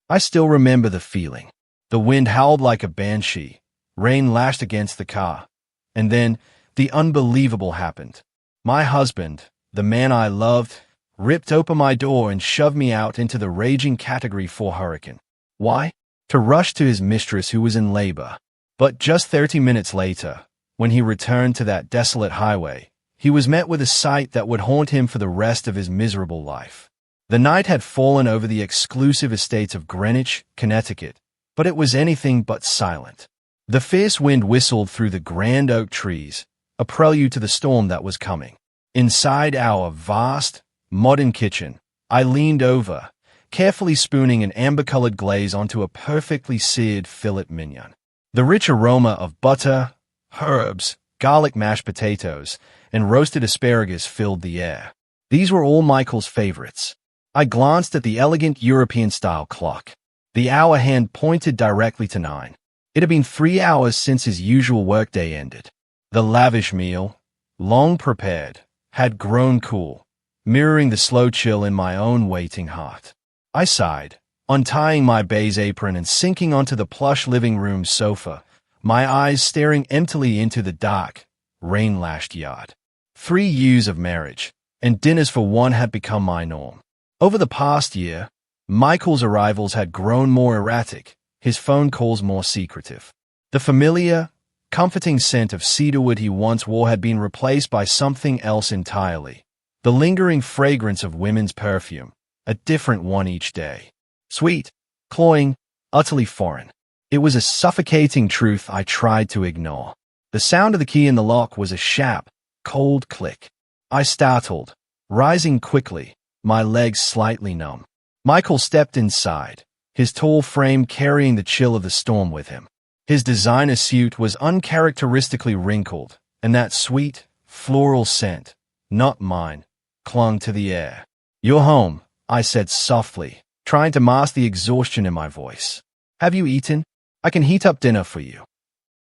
I still remember the feeling. The wind howled like a banshee, rain lashed against the car, and then the unbelievable happened. My husband, the man I loved, ripped open my door and shoved me out into the raging Category 4 hurricane. Why? To rush to his mistress who was in labor. But just 30 minutes later, when he returned to that desolate highway, he was met with a sight that would haunt him for the rest of his miserable life. The night had fallen over the exclusive estates of Greenwich, Connecticut, but it was anything but silent. The fierce wind whistled through the grand oak trees, a prelude to the storm that was coming. Inside our vast, modern kitchen, I leaned over, carefully spooning an amber-colored glaze onto a perfectly seared filet mignon. The rich aroma of butter, herbs, garlic mashed potatoes, and roasted asparagus filled the air. These were all Michael's favorites. I glanced at the elegant European-style clock. The hour hand pointed directly to 9. It had been 3 hours since his usual workday ended. The lavish meal, long prepared, had grown cool, mirroring the slow chill in my own waiting heart. I sighed, untying my beige apron and sinking onto the plush living room sofa, my eyes staring emptily into the dark, rain-lashed yard. 3 years of marriage, and dinners for one had become my norm. Over the past year, Michael's arrivals had grown more erratic, his phone calls more secretive. The familiar, comforting scent of cedarwood he once wore had been replaced by something else entirely. The lingering fragrance of women's perfume, a different one each day. Sweet, cloying, utterly foreign. It was a suffocating truth I tried to ignore. The sound of the key in the lock was a sharp, cold click. I startled, rising quickly, my legs slightly numb. Michael stepped inside, his tall frame carrying the chill of the storm with him. His designer suit was uncharacteristically wrinkled, and that sweet, floral scent, not mine, clung to the air. "You're home," I said softly, trying to mask the exhaustion in my voice. "Have you eaten? I can heat up dinner for you."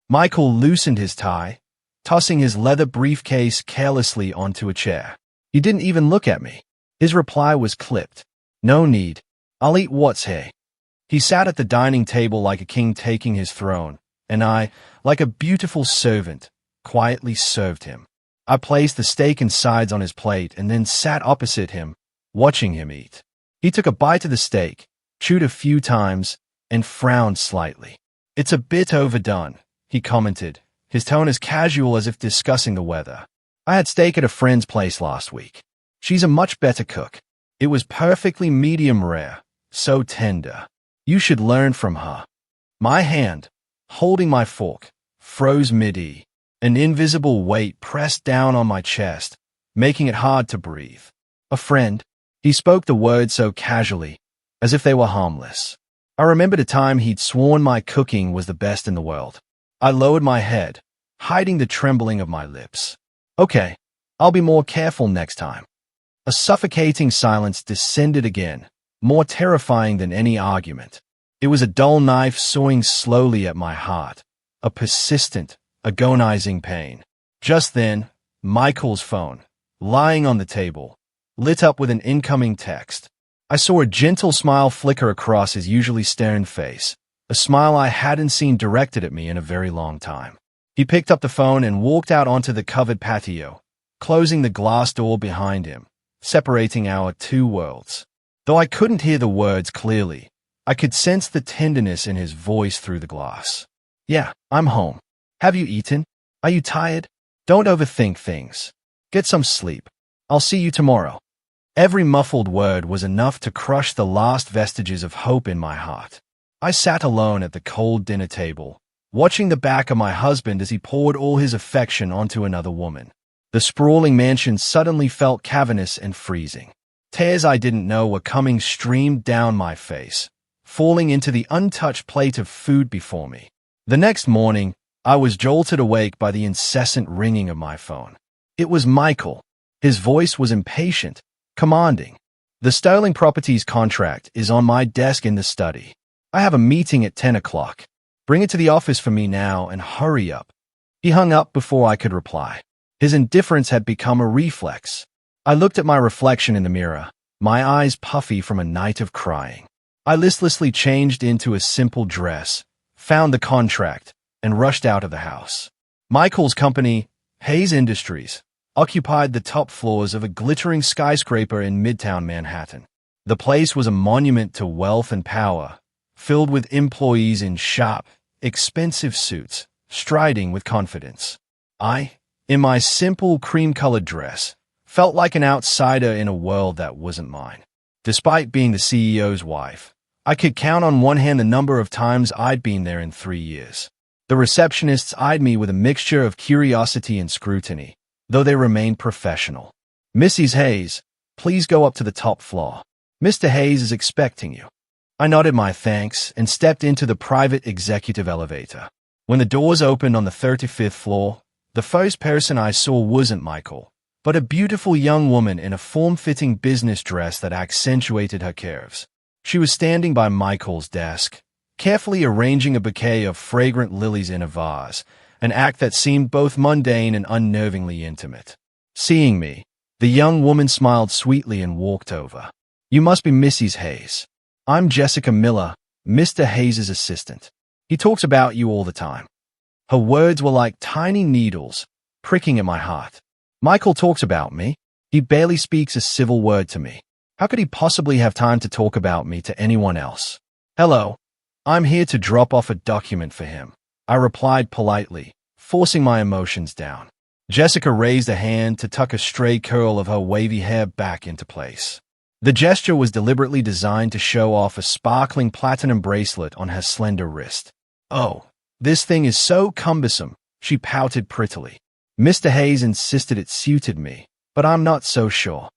Michael loosened his tie, tossing his leather briefcase carelessly onto a chair. He didn't even look at me. His reply was clipped. "No need. I'll eat what's here." He sat at the dining table like a king taking his throne, and I, like a beautiful servant, quietly served him. I placed the steak and sides on his plate and then sat opposite him, watching him eat. He took a bite of the steak, chewed a few times, and frowned slightly. "It's a bit overdone," he commented, his tone as casual as if discussing the weather. "I had steak at a friend's place last week. She's a much better cook. It was perfectly medium rare, so tender. You should learn from her." My hand, holding my fork, froze mid-E. An invisible weight pressed down on my chest, making it hard to breathe. "A friend?" He spoke the words so casually, as if they were harmless. I remembered a time he'd sworn my cooking was the best in the world. I lowered my head, hiding the trembling of my lips. "Okay, I'll be more careful next time." A suffocating silence descended again, more terrifying than any argument. It was a dull knife sawing slowly at my heart, a persistent, agonizing pain. Just then, Michael's phone, lying on the table, lit up with an incoming text. I saw a gentle smile flicker across his usually stern face, a smile I hadn't seen directed at me in a very long time. He picked up the phone and walked out onto the covered patio, closing the glass door behind him, separating our two worlds. Though I couldn't hear the words clearly, I could sense the tenderness in his voice through the glass. "Yeah, I'm home. Have you eaten? Are you tired? Don't overthink things. Get some sleep. I'll see you tomorrow." Every muffled word was enough to crush the last vestiges of hope in my heart. I sat alone at the cold dinner table, watching the back of my husband as he poured all his affection onto another woman. The sprawling mansion suddenly felt cavernous and freezing. Tears I didn't know were coming streamed down my face, falling into the untouched plate of food before me. The next morning, I was jolted awake by the incessant ringing of my phone. It was Michael. His voice was impatient, commanding. "The Sterling Properties contract is on my desk in the study. I have a meeting at 10 o'clock. Bring it to the office for me now and hurry up." He hung up before I could reply. His indifference had become a reflex. I looked at my reflection in the mirror, my eyes puffy from a night of crying. I listlessly changed into a simple dress, found the contract, and rushed out of the house. Michael's company, Hayes Industries, occupied the top floors of a glittering skyscraper in Midtown Manhattan. The place was a monument to wealth and power, filled with employees in sharp, expensive suits, striding with confidence. I, in my simple cream-colored dress, felt like an outsider in a world that wasn't mine. Despite being the CEO's wife, I could count on one hand the number of times I'd been there in 3 years. The receptionists eyed me with a mixture of curiosity and scrutiny, though they remained professional. "Mrs. Hayes, please go up to the top floor. Mr. Hayes is expecting you." I nodded my thanks and stepped into the private executive elevator. When the doors opened on the 35th floor, the first person I saw wasn't Michael, but a beautiful young woman in a form-fitting business dress that accentuated her curves. She was standing by Michael's desk, carefully arranging a bouquet of fragrant lilies in a vase, an act that seemed both mundane and unnervingly intimate. Seeing me, the young woman smiled sweetly and walked over. "You must be Mrs. Hayes. I'm Jessica Miller, Mr. Hayes' assistant. He talks about you all the time." Her words were like tiny needles, pricking at my heart. "Michael talks about me. He barely speaks a civil word to me. How could he possibly have time to talk about me to anyone else?" "Hello. I'm here to drop off a document for him," I replied politely, forcing my emotions down. Jessica raised a hand to tuck a stray curl of her wavy hair back into place. The gesture was deliberately designed to show off a sparkling platinum bracelet on her slender wrist. "Oh, this thing is so cumbersome," she pouted prettily. "Mr. Hayes insisted it suited me, but I'm not so sure."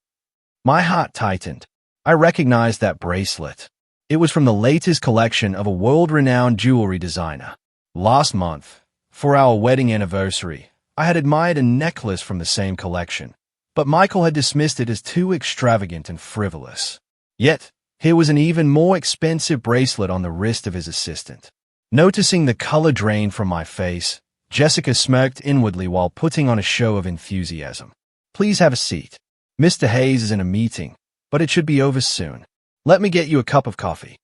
My heart tightened. I recognized that bracelet. It was from the latest collection of a world-renowned jewelry designer. Last month, for our wedding anniversary, I had admired a necklace from the same collection, but Michael had dismissed it as too extravagant and frivolous. Yet, here was an even more expensive bracelet on the wrist of his assistant. Noticing the color drain from my face, Jessica smirked inwardly while putting on a show of enthusiasm. "Please have a seat. Mr. Hayes is in a meeting, but it should be over soon. Let me get you a cup of coffee."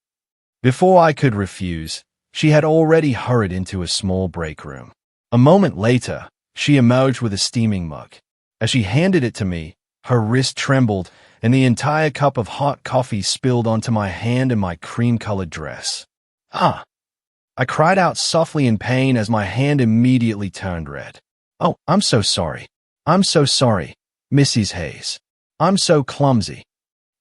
Before I could refuse, she had already hurried into a small break room. A moment later, she emerged with a steaming mug. As she handed it to me, her wrist trembled, and the entire cup of hot coffee spilled onto my hand and my cream-colored dress. "Ah!" I cried out softly in pain as my hand immediately turned red. "Oh, I'm so sorry. I'm so sorry, Mrs. Hayes. I'm so clumsy."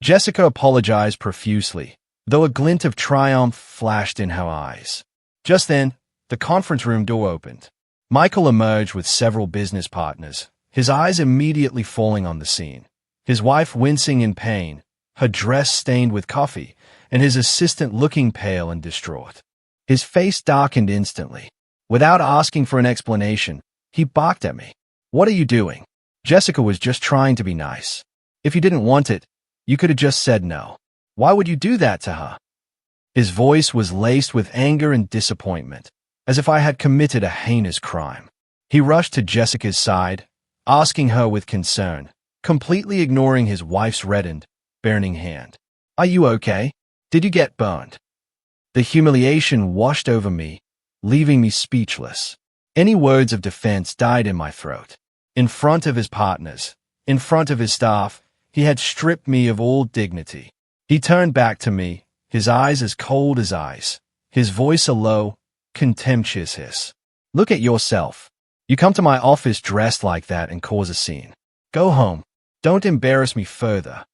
Jessica apologized profusely, though a glint of triumph flashed in her eyes. Just then, the conference room door opened. Michael emerged with several business partners, his eyes immediately falling on the scene. His wife wincing in pain, her dress stained with coffee, and his assistant looking pale and distraught. His face darkened instantly. Without asking for an explanation, he barked at me. "What are you doing?" Jessica was just trying to be nice. "If you didn't want it, you could have just said no. Why would you do that to her?" His voice was laced with anger and disappointment, as if I had committed a heinous crime. He rushed to Jessica's side, asking her with concern, completely ignoring his wife's reddened, burning hand. "Are you okay? Did you get burned?" The humiliation washed over me, leaving me speechless. Any words of defense died in my throat. In front of his partners, in front of his staff, he had stripped me of all dignity. He turned back to me, his eyes as cold as ice, his voice a low, contemptuous hiss. "Look at yourself. You come to my office dressed like that and cause a scene. Go home. Don't embarrass me further."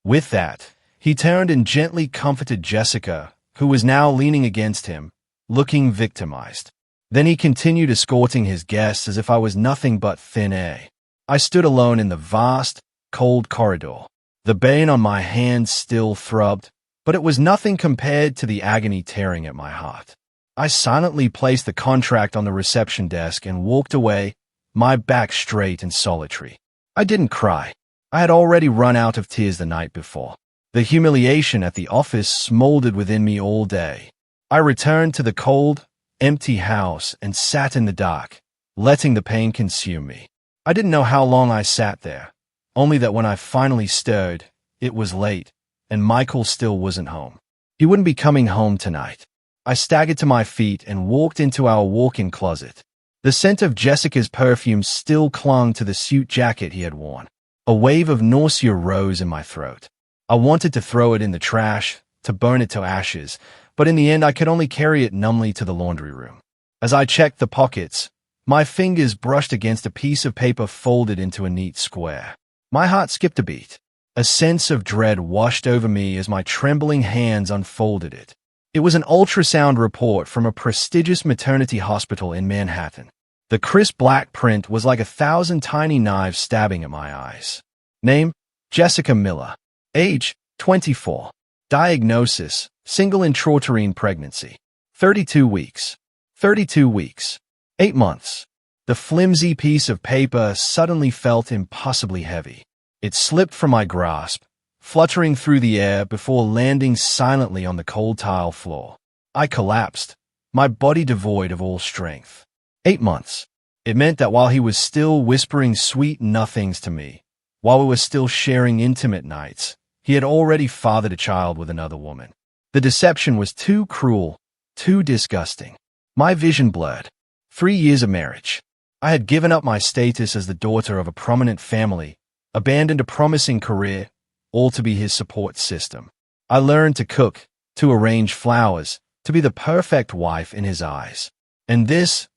With that, he turned and gently comforted Jessica, who was now leaning against him, looking victimized. Then he continued escorting his guests as if I was nothing but thin air. I stood alone in the vast, cold corridor. The pain on my hands still throbbed, but it was nothing compared to the agony tearing at my heart. I silently placed the contract on the reception desk and walked away, my back straight and solitary. I didn't cry. I had already run out of tears the night before. The humiliation at the office smoldered within me all day. I returned to the cold, empty house and sat in the dark, letting the pain consume me. I didn't know how long I sat there, only that when I finally stirred, it was late, and Michael still wasn't home. He wouldn't be coming home tonight. I staggered to my feet and walked into our walk-in closet. The scent of Jessica's perfume still clung to the suit jacket he had worn. A wave of nausea rose in my throat. I wanted to throw it in the trash, to burn it to ashes, but in the end I could only carry it numbly to the laundry room. As I checked the pockets, my fingers brushed against a piece of paper folded into a neat square. My heart skipped a beat. A sense of dread washed over me as my trembling hands unfolded it. It was an ultrasound report from a prestigious maternity hospital in Manhattan. The crisp black print was like 1,000 tiny knives stabbing at my eyes. Name: Jessica Miller. Age: 24. Diagnosis: single intrauterine pregnancy. 32 weeks. 32 weeks. 8 months. The flimsy piece of paper suddenly felt impossibly heavy. It slipped from my grasp, fluttering through the air before landing silently on the cold tile floor. I collapsed, my body devoid of all strength. 8 months. It meant that while he was still whispering sweet nothings to me, while we were still sharing intimate nights, he had already fathered a child with another woman. The deception was too cruel, too disgusting. My vision blurred. 3 years of marriage. I had given up my status as the daughter of a prominent family, abandoned a promising career, all to be his support system. I learned to cook, to arrange flowers, to be the perfect wife in his eyes. And this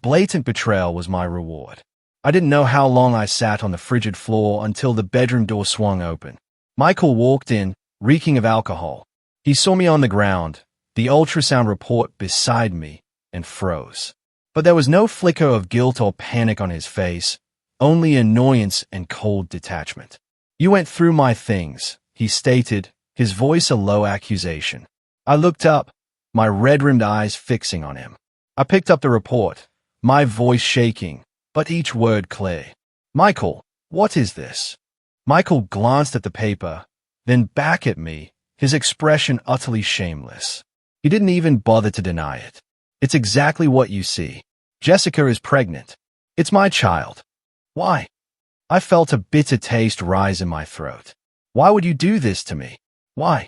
blatant betrayal was my reward. I didn't know how long I sat on the frigid floor until the bedroom door swung open. Michael walked in, reeking of alcohol. He saw me on the ground, the ultrasound report beside me, and froze. But there was no flicker of guilt or panic on his face, only annoyance and cold detachment. "You went through my things," he stated, his voice a low accusation. I looked up, my red-rimmed eyes fixing on him. I picked up the report, my voice shaking, but each word clear. "Michael, what is this?" Michael glanced at the paper, then back at me, his expression utterly shameless. He didn't even bother to deny it. "It's exactly what you see. Jessica is pregnant. It's my child." "Why?" I felt a bitter taste rise in my throat. "Why would you do this to me? Why?"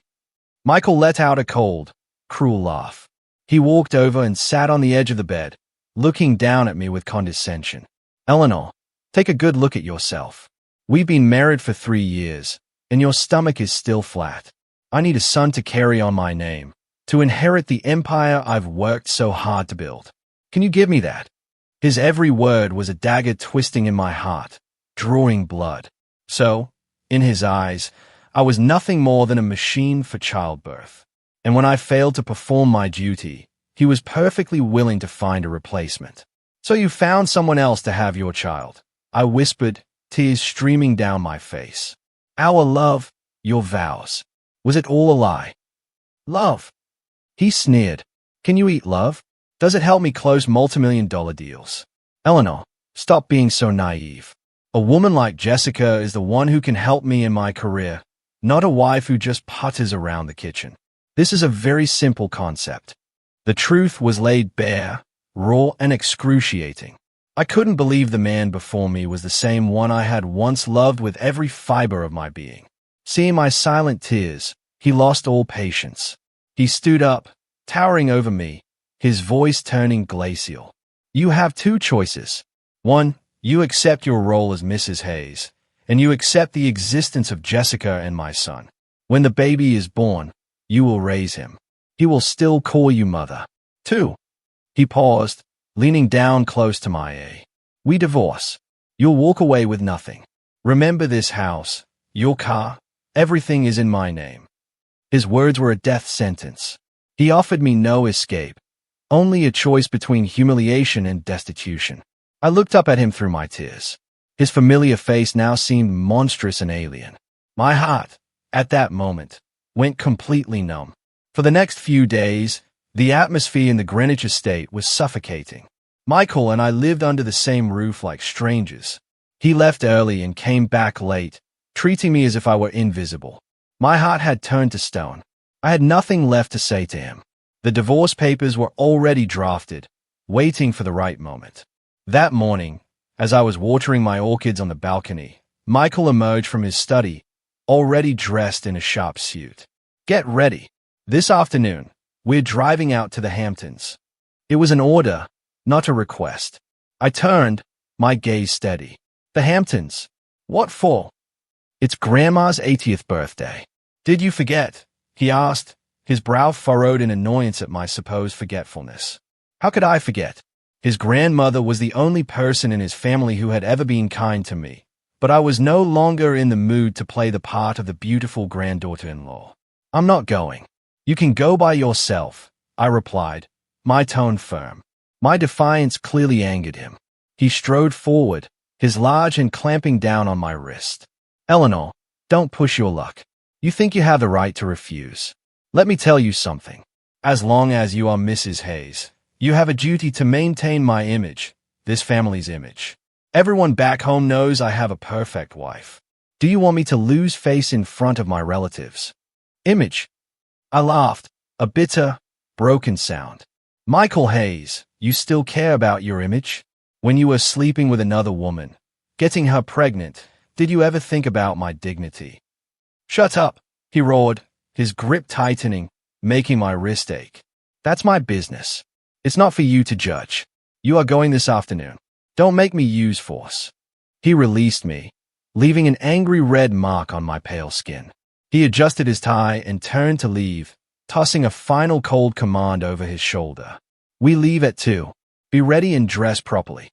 Michael let out a cold, cruel laugh. He walked over and sat on the edge of the bed, looking down at me with condescension. "Eleanor, take a good look at yourself. We've been married for 3 years, and your stomach is still flat. I need a son to carry on my name, to inherit the empire I've worked so hard to build. Can you give me that?" His every word was a dagger twisting in my heart, drawing blood. So, in his eyes, I was nothing more than a machine for childbirth. And when I failed to perform my duty, he was perfectly willing to find a replacement. "So you found someone else to have your child," I whispered, tears streaming down my face. "Our love, your vows. Was it all a lie?" "Love?" He sneered. "Can you eat love? Does it help me close multimillion-dollar deals?" "Eleanor, stop being so naive. A woman like Jessica is the one who can help me in my career, not a wife who just putters around the kitchen. This is a very simple concept." The truth was laid bare, raw and excruciating. I couldn't believe the man before me was the same one I had once loved with every fiber of my being. Seeing my silent tears, he lost all patience. He stood up, towering over me, his voice turning glacial. "You have 2 choices. 1, you accept your role as Mrs. Hayes, and you accept the existence of Jessica and my son. When the baby is born, you will raise him. He will still call you mother. 2. He paused, leaning down close to my ear. "We divorce. You'll walk away with nothing. Remember this house, your car, everything is in my name." His words were a death sentence. He offered me no escape, only a choice between humiliation and destitution. I looked up at him through my tears. His familiar face now seemed monstrous and alien. My heart, at that moment, went completely numb. For the next few days, the atmosphere in the Greenwich estate was suffocating. Michael and I lived under the same roof like strangers. He left early and came back late, treating me as if I were invisible. My heart had turned to stone. I had nothing left to say to him. The divorce papers were already drafted, waiting for the right moment. That morning, as I was watering my orchids on the balcony, Michael emerged from his study, already dressed in a sharp suit. "Get ready," This afternoon, we're driving out to the Hamptons. It was an order, not a request. I turned, my gaze steady. The Hamptons? What for? It's Grandma's 80th birthday. Did you forget? He asked, his brow furrowed in annoyance at my supposed forgetfulness. How could I forget? His grandmother was the only person in his family who had ever been kind to me, but I was no longer in the mood to play the part of the beautiful granddaughter-in-law. I'm not going. You can go by yourself, I replied, my tone firm. My defiance clearly angered him. He strode forward, his large hand clamping down on my wrist. Eleanor, don't push your luck. You think you have the right to refuse. Let me tell you something. As long as you are Mrs. Hayes, you have a duty to maintain my image, this family's image. Everyone back home knows I have a perfect wife. Do you want me to lose face in front of my relatives? Image. I laughed, a bitter, broken sound. Michael Hayes, you still care about your image? When you were sleeping with another woman, getting her pregnant, did you ever think about my dignity? Shut up, he roared, his grip tightening, making my wrist ache. That's my business. It's not for you to judge. You are going this afternoon. Don't make me use force. He released me, leaving an angry red mark on my pale skin. He adjusted his tie and turned to leave, tossing a final cold command over his shoulder. We leave at 2. Be ready and dress properly.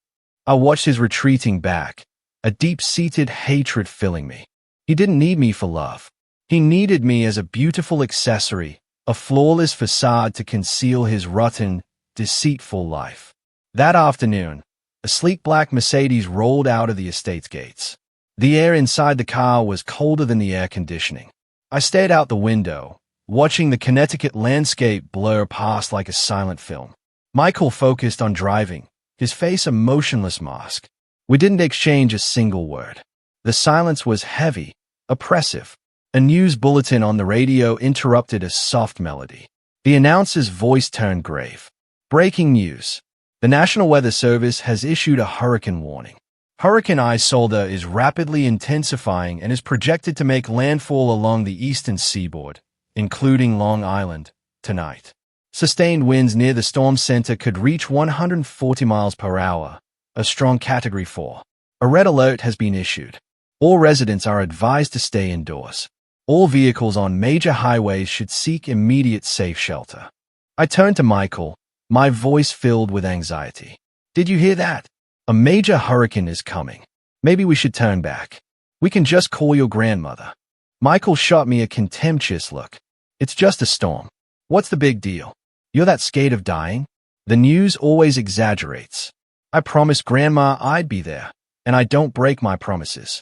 I watched his retreating back, a deep-seated hatred filling me. He didn't need me for love. He needed me as a beautiful accessory, a flawless facade to conceal his rotten, deceitful life. That afternoon, a sleek black Mercedes rolled out of the estate's gates. The air inside the car was colder than the air conditioning. I stared out the window, watching the Connecticut landscape blur past like a silent film. Michael focused on driving, his face a motionless mask. We didn't exchange a single word. The silence was heavy, oppressive. A news bulletin on the radio interrupted a soft melody. The announcer's voice turned grave. Breaking news. The National Weather Service has issued a hurricane warning. Hurricane Isolde is rapidly intensifying and is projected to make landfall along the eastern seaboard, including Long Island, tonight. Sustained winds near the storm center could reach 140 miles per hour, a strong Category 4. A red alert has been issued. All residents are advised to stay indoors. All vehicles on major highways should seek immediate safe shelter. I turned to Michael, my voice filled with anxiety. Did you hear that? A major hurricane is coming. Maybe we should turn back. We can just call your grandmother. Michael shot me a contemptuous look. It's just a storm. What's the big deal? You're that scared of dying? The news always exaggerates. I promised Grandma I'd be there, and I don't break my promises.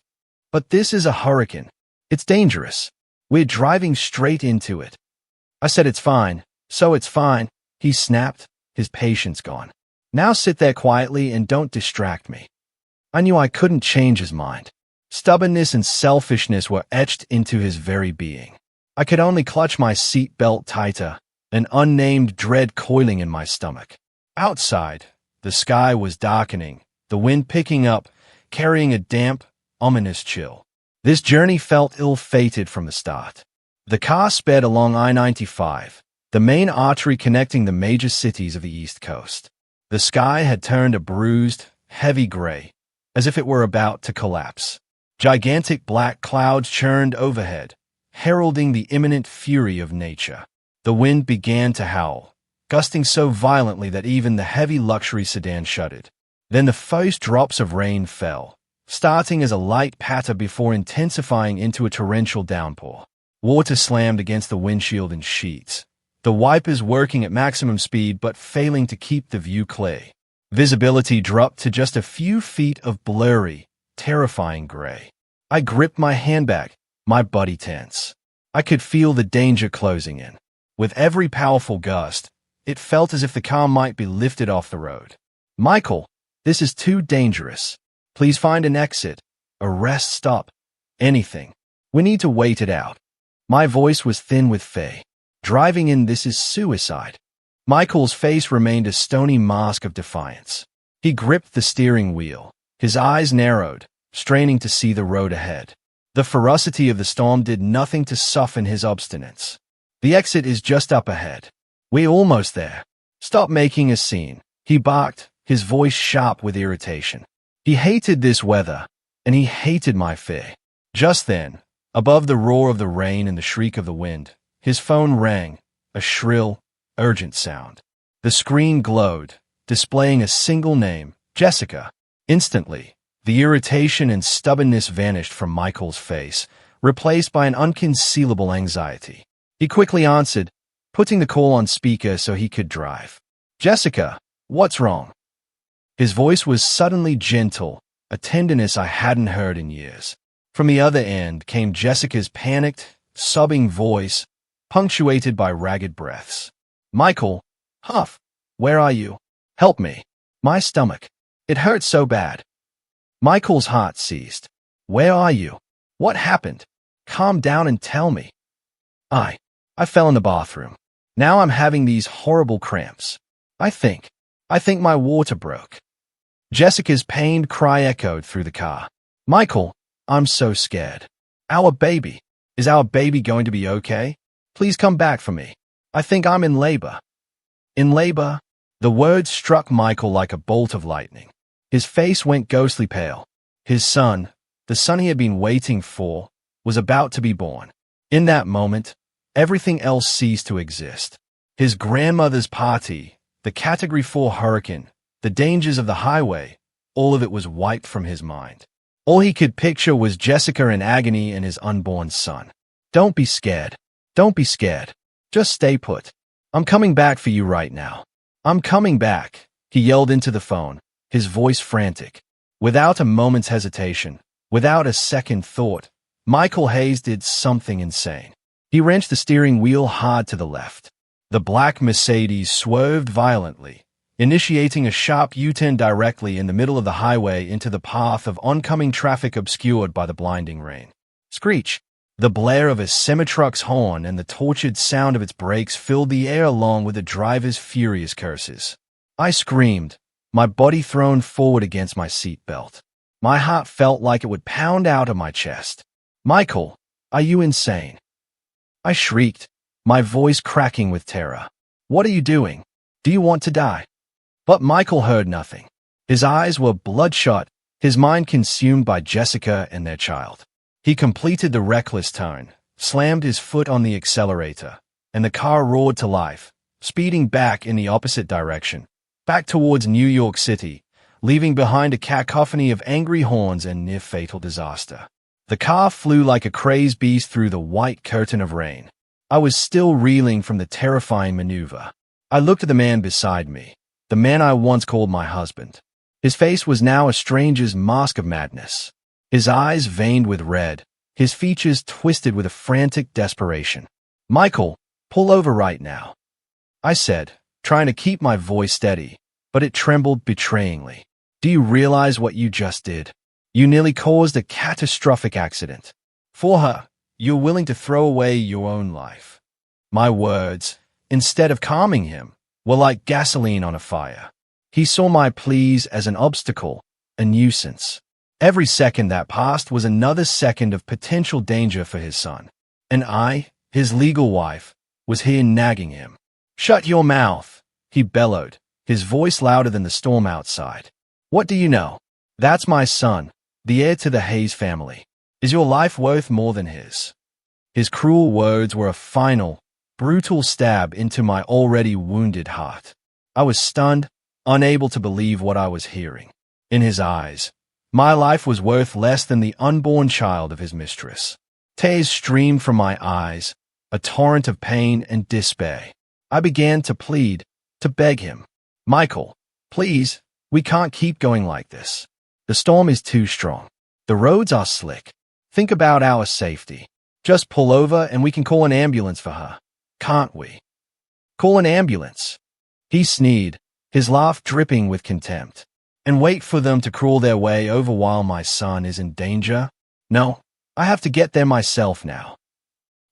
But this is a hurricane. It's dangerous. We're driving straight into it. I said it's fine, so it's fine. He snapped, his patience gone. Now sit there quietly and don't distract me. I knew I couldn't change his mind. Stubbornness and selfishness were etched into his very being. I could only clutch my seat belt tighter, an unnamed dread coiling in my stomach. Outside, the sky was darkening, the wind picking up, carrying a damp, ominous chill. This journey felt ill-fated from the start. The car sped along I-95, the main artery connecting the major cities of the East Coast. The sky had turned a bruised, heavy gray, as if it were about to collapse. Gigantic black clouds churned overhead, heralding the imminent fury of nature. The wind began to howl, gusting so violently that even the heavy luxury sedan shuddered. Then the first drops of rain fell, starting as a light patter before intensifying into a torrential downpour. Water slammed against the windshield in sheets, the wipers working at maximum speed but failing to keep the view clear. Visibility dropped to just a few feet of blurry, terrifying gray. I gripped my handbag, my body tense. I could feel the danger closing in. With every powerful gust, it felt as if the car might be lifted off the road. Michael, this is too dangerous. Please find an exit, a rest stop, anything. We need to wait it out. My voice was thin with fear. Driving in this is suicide. Michael's face remained a stony mask of defiance. He gripped the steering wheel, his eyes narrowed, straining to see the road ahead. The ferocity of the storm did nothing to soften his obstinance. The exit is just up ahead. We're almost there. Stop making a scene, he barked, his voice sharp with irritation. He hated this weather, and he hated my fear. Just then, above the roar of the rain and the shriek of the wind, his phone rang, a shrill, urgent sound. The screen glowed, displaying a single name, Jessica. Instantly, the irritation and stubbornness vanished from Michael's face, replaced by an unconcealable anxiety. He quickly answered, putting the call on speaker so he could drive. Jessica, what's wrong? His voice was suddenly gentle, a tenderness I hadn't heard in years. From the other end came Jessica's panicked, sobbing voice, punctuated by ragged breaths. Michael, Huff, where are you? Help me. My stomach. It hurts so bad. Michael's heart seized. Where are you? What happened? Calm down and tell me. I fell in the bathroom. Now I'm having these horrible cramps. I think my water broke. Jessica's pained cry echoed through the car. Michael, I'm so scared. Is our baby going to be okay? Please come back for me. I think I'm in labor. In labor? The words struck Michael like a bolt of lightning. His face went ghostly pale. His son, the son he had been waiting for, was about to be born. In that moment, everything else ceased to exist. His grandmother's party, the Category 4 hurricane, the dangers of the highway, all of it was wiped from his mind. All he could picture was Jessica in agony and his unborn son. Don't be scared. Don't be scared. Just stay put. I'm coming back for you right now. I'm coming back, he yelled into the phone, his voice frantic. Without a moment's hesitation, without a second thought, Michael Hayes did something insane. He wrenched the steering wheel hard to the left. The black Mercedes swerved violently, initiating a sharp U-turn directly in the middle of the highway into the path of oncoming traffic obscured by the blinding rain. Screech! The blare of a semi-truck's horn and the tortured sound of its brakes filled the air along with the driver's furious curses. I screamed, my body thrown forward against my seatbelt. My heart felt like it would pound out of my chest. Michael, are you insane? I shrieked, my voice cracking with terror. What are you doing? Do you want to die? But Michael heard nothing. His eyes were bloodshot, his mind consumed by Jessica and their child. He completed the reckless turn, slammed his foot on the accelerator, and the car roared to life, speeding back in the opposite direction, back towards New York City, leaving behind a cacophony of angry horns and near-fatal disaster. The car flew like a crazed beast through the white curtain of rain. I was still reeling from the terrifying maneuver. I looked at the man beside me, the man I once called my husband. His face was now a stranger's mask of madness. His eyes veined with red, his features twisted with a frantic desperation. Michael, pull over right now, I said, trying to keep my voice steady, but it trembled betrayingly. Do you realize what you just did? You nearly caused a catastrophic accident. For her, you're willing to throw away your own life. My words, instead of calming him, were like gasoline on a fire. He saw my pleas as an obstacle, a nuisance. Every second that passed was another second of potential danger for his son. And I, his legal wife, was here nagging him. Shut your mouth, he bellowed, his voice louder than the storm outside. What do you know? That's my son, the heir to the Hayes family. Is your life worth more than his? His cruel words were a final, brutal stab into my already wounded heart. I was stunned, unable to believe what I was hearing. In his eyes, my life was worth less than the unborn child of his mistress. Tears streamed from my eyes, a torrent of pain and despair. I began to plead, to beg him. Michael, please, we can't keep going like this. The storm is too strong. The roads are slick. Think about our safety. Just pull over and we can call an ambulance for her. Can't we? Call an ambulance. He sneered, his laugh dripping with contempt. And wait for them to crawl their way over while my son is in danger? No, I have to get there myself now.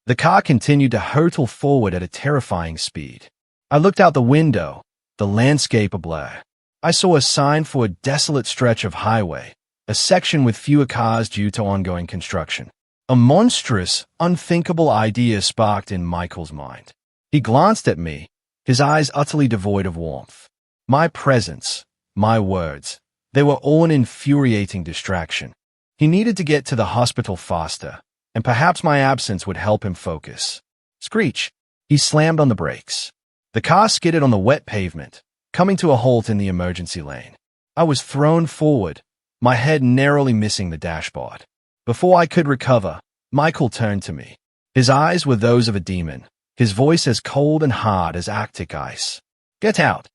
The car continued to hurtle forward at a terrifying speed. I looked out the window, the landscape ablur. I saw a sign for a desolate stretch of highway, a section with fewer cars due to ongoing construction. A monstrous, unthinkable idea sparked in Michael's mind. He glanced at me, his eyes utterly devoid of warmth. My presence, my words, they were all an infuriating distraction. He needed to get to the hospital faster, and perhaps my absence would help him focus. Screech! He slammed on the brakes. The car skidded on the wet pavement, coming to a halt in the emergency lane. I was thrown forward, my head narrowly missing the dashboard. Before I could recover, Michael turned to me. His eyes were those of a demon, his voice as cold and hard as Arctic ice. Get out!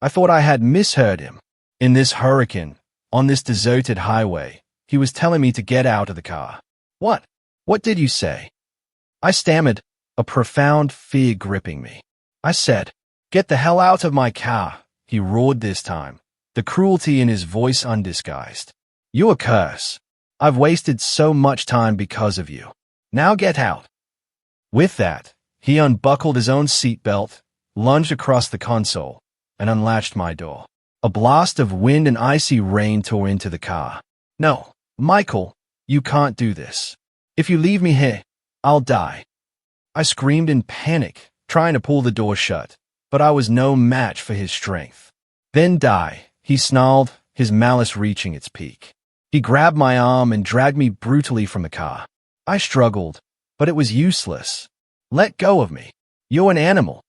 I thought I had misheard him. In this hurricane, on this deserted highway, he was telling me to get out of the car. What? What did you say? I stammered, a profound fear gripping me. I said, get the hell out of my car, he roared this time, the cruelty in his voice undisguised. You a curse. I've wasted so much time because of you. Now get out. With that, he unbuckled his own seatbelt, lunged across the console, and unlatched my door. A blast of wind and icy rain tore into the car. No, Michael, you can't do this. If you leave me here, I'll die. I screamed in panic, trying to pull the door shut, but I was no match for his strength. Then die, he snarled, his malice reaching its peak. He grabbed my arm and dragged me brutally from the car. I struggled, but it was useless. Let go of me. You're an animal.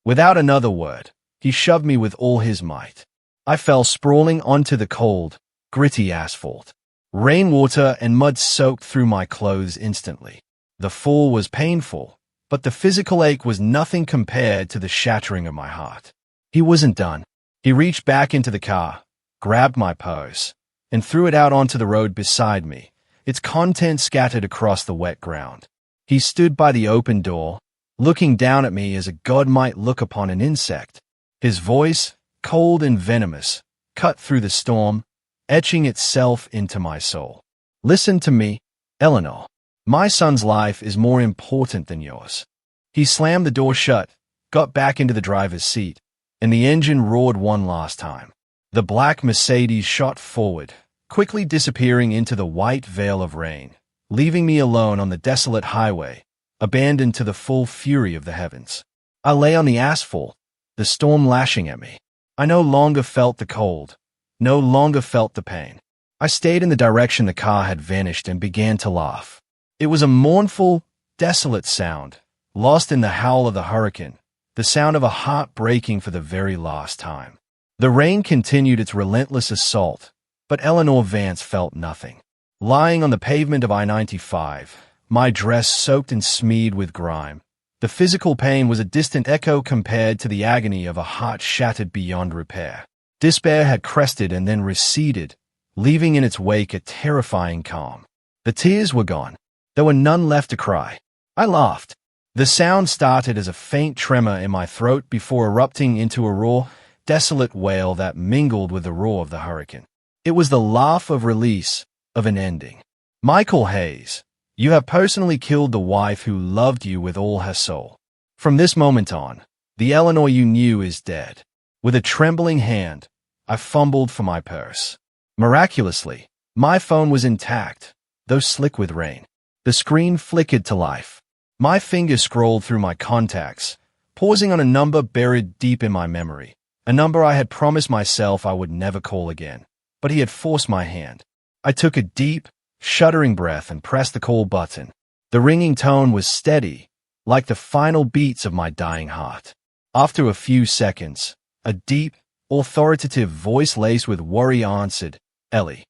Without another word, he shoved me with all his might. I fell sprawling onto the cold, gritty asphalt. Rainwater and mud soaked through my clothes instantly. The fall was painful, but the physical ache was nothing compared to the shattering of my heart. He wasn't done. He reached back into the car, grabbed my purse, and threw it out onto the road beside me, its contents scattered across the wet ground. He stood by the open door, looking down at me as a god might look upon an insect. His voice, cold and venomous, cut through the storm, etching itself into my soul. Listen to me, Eleanor. My son's life is more important than yours. He slammed the door shut, got back into the driver's seat, and the engine roared one last time. The black Mercedes shot forward, quickly disappearing into the white veil of rain, leaving me alone on the desolate highway, abandoned to the full fury of the heavens. I lay on the asphalt, the storm lashing at me. I no longer felt the cold, no longer felt the pain. I stayed in the direction the car had vanished and began to laugh. It was a mournful, desolate sound, lost in the howl of the hurricane, the sound of a heart breaking for the very last time. The rain continued its relentless assault, but Eleanor Vance felt nothing. Lying on the pavement of I-95, my dress soaked and smeared with grime, the physical pain was a distant echo compared to the agony of a heart shattered beyond repair. Despair had crested and then receded, leaving in its wake a terrifying calm. The tears were gone. There were none left to cry. I laughed. The sound started as a faint tremor in my throat before erupting into a raw, desolate wail that mingled with the roar of the hurricane. It was the laugh of release, of an ending. Michael Hayes, you have personally killed the wife who loved you with all her soul. From this moment on, the Eleanor you knew is dead. With a trembling hand, I fumbled for my purse. Miraculously, my phone was intact, though slick with rain. The screen flickered to life. My fingers scrolled through my contacts, pausing on a number buried deep in my memory, a number I had promised myself I would never call again. But he had forced my hand. I took a deep, shuddering breath and pressed the call button. The ringing tone was steady, like the final beats of my dying heart. After a few seconds, a deep, authoritative voice laced with worry answered, Ellie.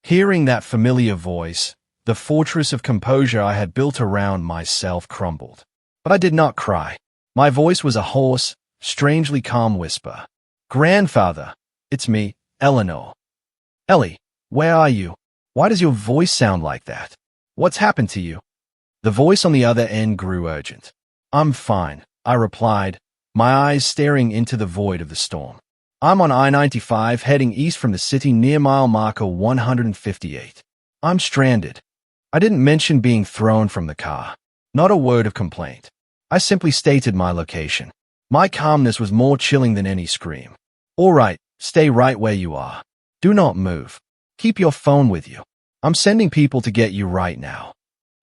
Hearing that familiar voice, the fortress of composure I had built around myself crumbled. But I did not cry. My voice was a hoarse, strangely calm whisper. Grandfather, it's me, Eleanor. Ellie, where are you? Why does your voice sound like that? What's happened to you? The voice on the other end grew urgent. I'm fine, I replied, my eyes staring into the void of the storm. I'm on I-95 heading east from the city near mile marker 158. I'm stranded. I didn't mention being thrown from the car. Not a word of complaint. I simply stated my location. My calmness was more chilling than any scream. All right, stay right where you are. Do not move. Keep your phone with you. I'm sending people to get you right now.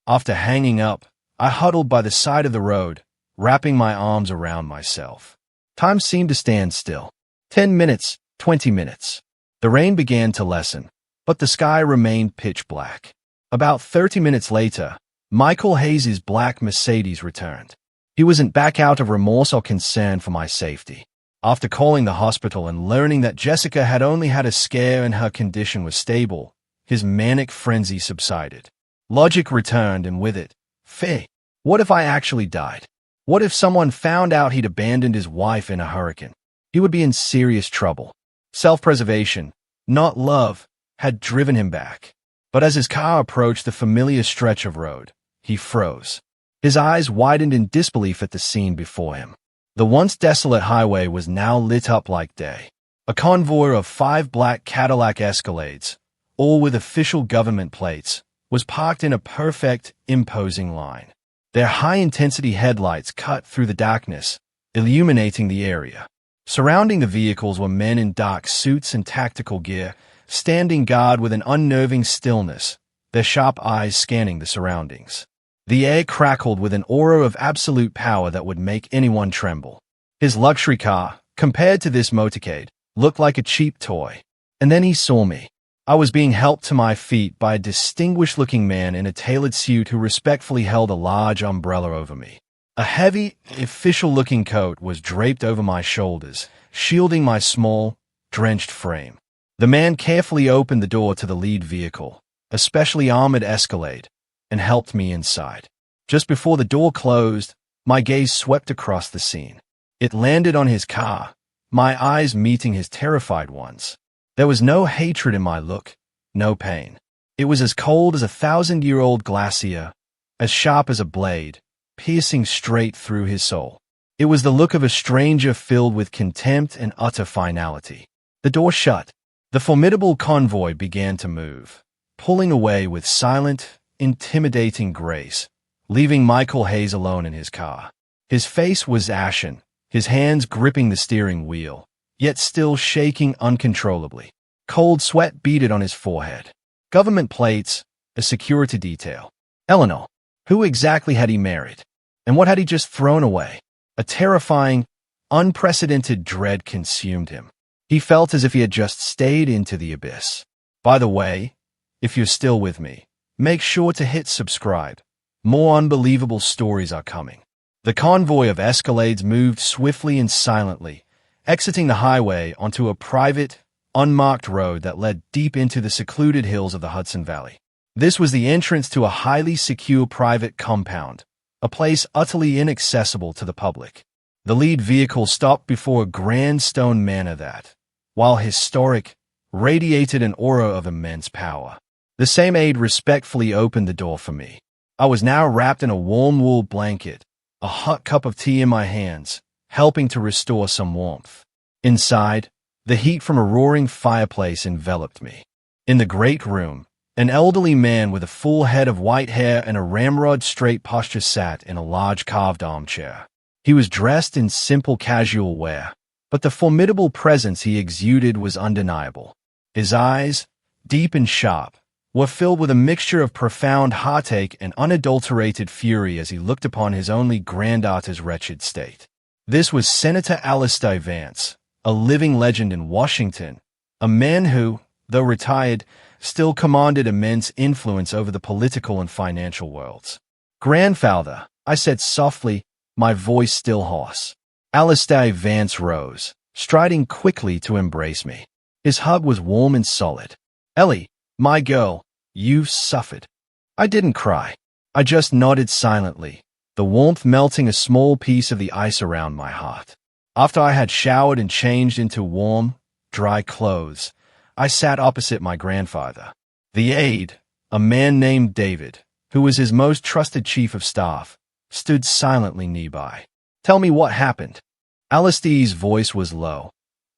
After hanging up, I huddled by the side of the road, wrapping my arms around myself. Time seemed to stand still. 10 minutes, 20 minutes. The rain began to lessen, but the sky remained pitch black. About 30 minutes later, Michael Hayes' black Mercedes returned. He wasn't back out of remorse or concern for my safety. After calling the hospital and learning that Jessica had only had a scare and her condition was stable, his manic frenzy subsided. Logic returned, and with it, fear. What if I actually died? What if someone found out he'd abandoned his wife in a hurricane? He would be in serious trouble. Self-preservation, not love, had driven him back. But as his car approached the familiar stretch of road, he froze. His eyes widened in disbelief at the scene before him. The once desolate highway was now lit up like day. A convoy of 5 black Cadillac Escalades, all with official government plates, was parked in a perfect, imposing line. Their high-intensity headlights cut through the darkness, illuminating the area. Surrounding the vehicles were men in dark suits and tactical gear, standing guard with an unnerving stillness, their sharp eyes scanning the surroundings. The air crackled with an aura of absolute power that would make anyone tremble. His luxury car, compared to this motorcade, looked like a cheap toy. And then he saw me. I was being helped to my feet by a distinguished-looking man in a tailored suit who respectfully held a large umbrella over me. A heavy, official-looking coat was draped over my shoulders, shielding my small, drenched frame. The man carefully opened the door to the lead vehicle, a specially armored Escalade, and helped me inside. Just before the door closed, my gaze swept across the scene. It landed on his car, my eyes meeting his terrified ones. There was no hatred in my look, no pain. It was as cold as a 1,000-year-old glacier, as sharp as a blade, piercing straight through his soul. It was the look of a stranger filled with contempt and utter finality. The door shut. The formidable convoy began to move, pulling away with silent, intimidating grace, leaving Michael Hayes alone in his car. His face was ashen, his hands gripping the steering wheel, yet still shaking uncontrollably. Cold sweat beaded on his forehead. Government plates, a security detail. Eleanor. Who exactly had he married? And what had he just thrown away? A terrifying, unprecedented dread consumed him. He felt as if he had just stayed into the abyss. By the way, if you're still with me, make sure to hit subscribe. More unbelievable stories are coming. The convoy of Escalades moved swiftly and silently, exiting the highway onto a private, unmarked road that led deep into the secluded hills of the Hudson Valley. This was the entrance to a highly secure private compound, a place utterly inaccessible to the public. The lead vehicle stopped before a grand stone manor that, while historic, radiated an aura of immense power. The same aide respectfully opened the door for me. I was now wrapped in a warm wool blanket, a hot cup of tea in my hands, helping to restore some warmth. Inside, the heat from a roaring fireplace enveloped me. In the great room, an elderly man with a full head of white hair and a ramrod-straight posture sat in a large carved armchair. He was dressed in simple casual wear, but the formidable presence he exuded was undeniable. His eyes, deep and sharp, were filled with a mixture of profound heartache and unadulterated fury as he looked upon his only granddaughter's wretched state. This was Senator Alistair Vance, a living legend in Washington, a man who, though retired, still commanded immense influence over the political and financial worlds. "Grandfather," I said softly, my voice still hoarse. Alistair Vance rose, striding quickly to embrace me. His hug was warm and solid. "Ellie, my girl, you've suffered." I didn't cry. I just nodded silently, the warmth melting a small piece of the ice around my heart. After I had showered and changed into warm, dry clothes, I sat opposite my grandfather. The aide, a man named David, who was his most trusted chief of staff, stood silently nearby. "Tell me what happened." Alistair's voice was low,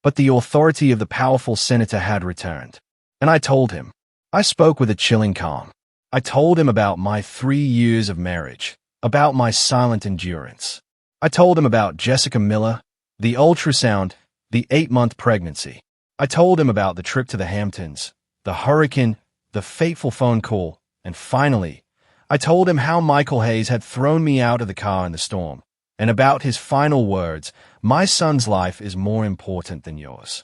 but the authority of the powerful senator had returned. And I told him. I spoke with a chilling calm. I told him about my 3 years of marriage, about my silent endurance. I told him about Jessica Miller, the ultrasound, the 8-month pregnancy. I told him about the trip to the Hamptons, the hurricane, the fateful phone call, and finally, I told him how Michael Hayes had thrown me out of the car in the storm, and about his final words, "My son's life is more important than yours."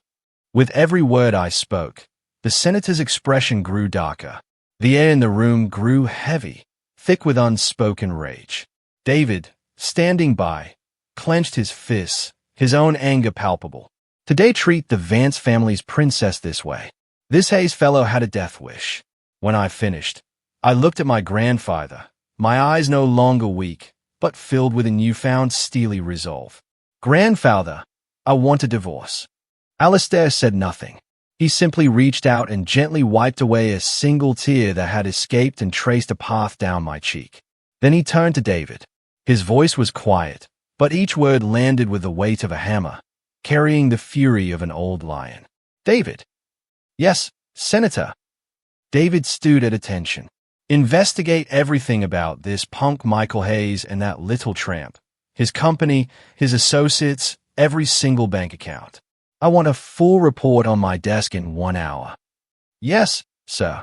With every word I spoke, the senator's expression grew darker. The air in the room grew heavy, thick with unspoken rage. David, standing by, clenched his fists, his own anger palpable. Did they treat the Vance family's princess this way? This Hayes fellow had a death wish. When I finished, I looked at my grandfather, my eyes no longer weak, but filled with a newfound steely resolve. "Grandfather, I want a divorce." Alistair said nothing. He simply reached out and gently wiped away a single tear that had escaped and traced a path down my cheek. Then he turned to David. His voice was quiet, but each word landed with the weight of a hammer, carrying the fury of an old lion. "David." "Yes, Senator." David stood at attention. "Investigate everything about this punk Michael Hayes and that little tramp. His company, his associates, every single bank account. I want a full report on my desk in 1 hour." "Yes, sir."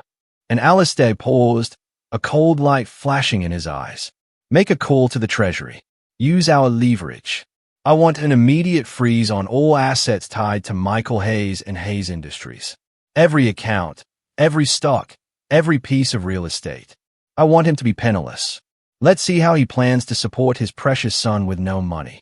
And Alistair paused, a cold light flashing in his eyes. "Make a call to the Treasury. Use our leverage. I want an immediate freeze on all assets tied to Michael Hayes and Hayes Industries. Every account, every stock, every piece of real estate. I want him to be penniless. Let's see how he plans to support his precious son with no money."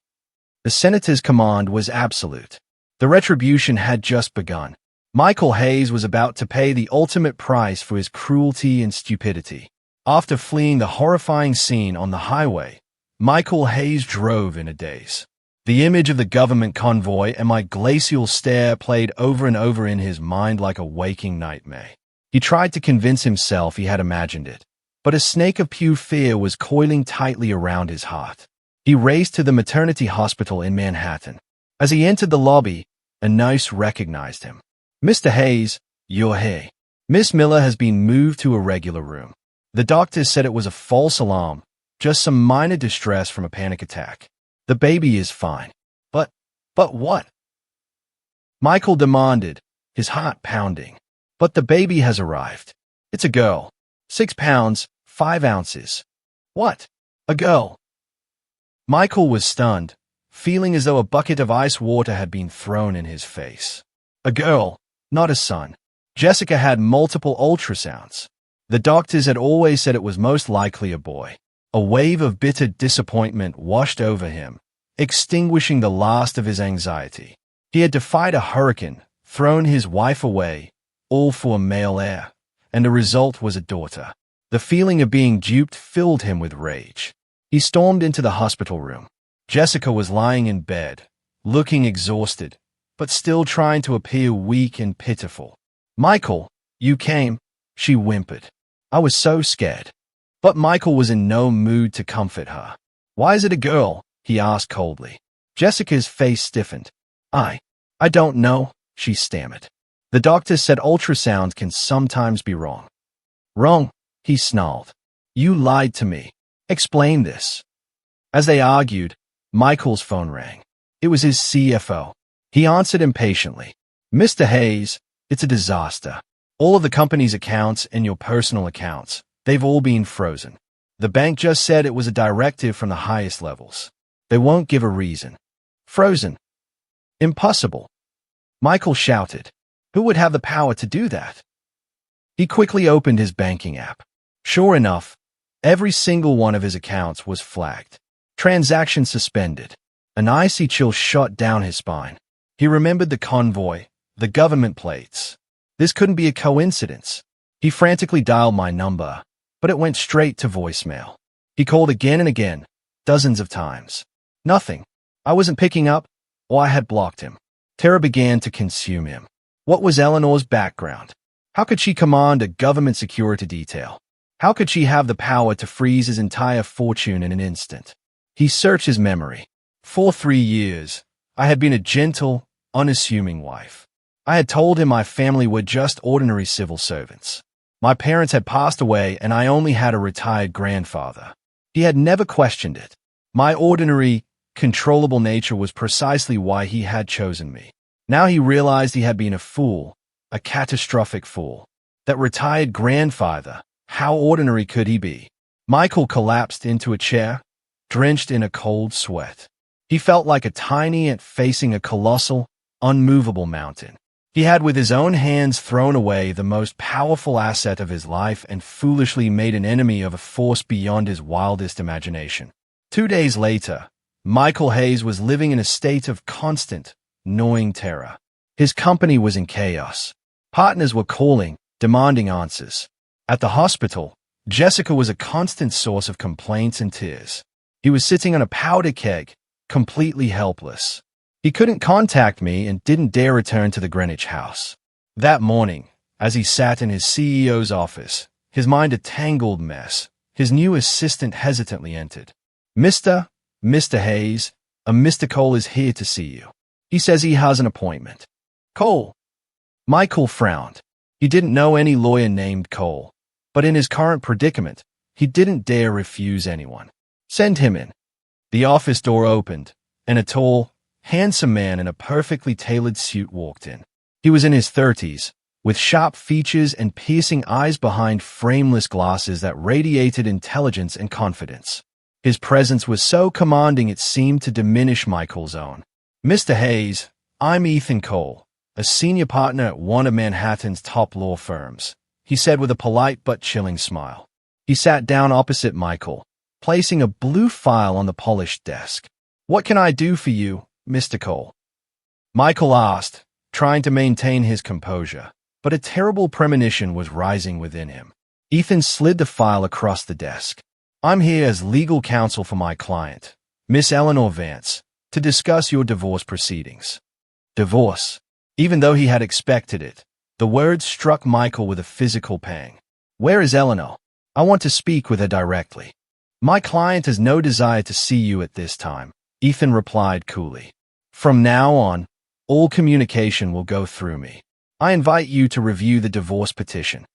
The senator's command was absolute. The retribution had just begun. Michael Hayes was about to pay the ultimate price for his cruelty and stupidity. After fleeing the horrifying scene on the highway, Michael Hayes drove in a daze. The image of the government convoy and my glacial stare played over and over in his mind like a waking nightmare. He tried to convince himself he had imagined it, but a snake of pure fear was coiling tightly around his heart. He raced to the maternity hospital in Manhattan. As he entered the lobby, a nurse recognized him. "Mr. Hayes, you're here. Miss Miller has been moved to a regular room. The doctors said it was a false alarm, just some minor distress from a panic attack. The baby is fine." But what?" Michael demanded, his heart pounding. "But the baby has arrived. It's a girl. 6 pounds, 5 ounces. "What? A girl?" Michael was stunned, feeling as though a bucket of ice water had been thrown in his face. A girl, not a son. Jessica had multiple ultrasounds. The doctors had always said it was most likely a boy. A wave of bitter disappointment washed over him, extinguishing the last of his anxiety. He had defied a hurricane, thrown his wife away, all for a male heir, and the result was a daughter. The feeling of being duped filled him with rage. He stormed into the hospital room. Jessica was lying in bed, looking exhausted, but still trying to appear weak and pitiful. "Michael, you came," she whimpered. "I was so scared." But Michael was in no mood to comfort her. "Why is it a girl?" he asked coldly. Jessica's face stiffened. I don't know," she stammered. "The doctor said ultrasounds can sometimes be wrong." "Wrong?" he snarled. "You lied to me. Explain this." As they argued, Michael's phone rang. It was his CFO. He answered impatiently. "Mr. Hayes, it's a disaster. All of the company's accounts and your personal accounts, they've all been frozen. The bank just said it was a directive from the highest levels. They won't give a reason." "Frozen? Impossible!" Michael shouted. Who would have the power to do that? He quickly opened his banking app. Sure enough, every single one of his accounts was flagged. Transaction suspended. An icy chill shot down his spine. He remembered the convoy, the government plates. This couldn't be a coincidence. He frantically dialed my number, but it went straight to voicemail. He called again and again, dozens of times. Nothing. I wasn't picking up, or I had blocked him. Terror began to consume him. What was Eleanor's background? How could she command a government security detail? How could she have the power to freeze his entire fortune in an instant? He searched his memory. For 3 years, I had been a gentle, unassuming wife. I had told him my family were just ordinary civil servants. My parents had passed away and I only had a retired grandfather. He had never questioned it. My ordinary, controllable nature was precisely why he had chosen me. Now he realized he had been a fool, a catastrophic fool. That retired grandfather, how ordinary could he be? Michael collapsed into a chair, drenched in a cold sweat. He felt like a tiny ant facing a colossal, unmovable mountain. He had with his own hands thrown away the most powerful asset of his life and foolishly made an enemy of a force beyond his wildest imagination. 2 days later, Michael Hayes was living in a state of constant, gnawing terror. His company was in chaos. Partners were calling, demanding answers. At the hospital, Jessica was a constant source of complaints and tears. He was sitting on a powder keg, completely helpless. He couldn't contact me and didn't dare return to the Greenwich house. That morning, as he sat in his CEO's office, his mind a tangled mess, his new assistant hesitantly entered. Mr. Hayes, a Mr. Cole is here to see you. He says he has an appointment. Cole. Michael frowned. He didn't know any lawyer named Cole, but in his current predicament, he didn't dare refuse anyone. Send him in. The office door opened, and a tall, handsome man in a perfectly tailored suit walked in. He was in his 30s, with sharp features and piercing eyes behind frameless glasses that radiated intelligence and confidence. His presence was so commanding it seemed to diminish Michael's own. Mr. Hayes, I'm Ethan Cole, a senior partner at one of Manhattan's top law firms, he said with a polite but chilling smile. He sat down opposite Michael, placing a blue file on the polished desk. What can I do for you, Mr. Cole? Michael asked, trying to maintain his composure, but a terrible premonition was rising within him. Ethan slid the file across the desk. I'm here as legal counsel for my client, Miss Eleanor Vance, to discuss your divorce proceedings. Divorce. Even though he had expected it, the words struck Michael with a physical pang. Where is Eleanor? I want to speak with her directly. My client has no desire to see you at this time, Ethan replied coolly. From now on, all communication will go through me. I invite you to review the divorce petition.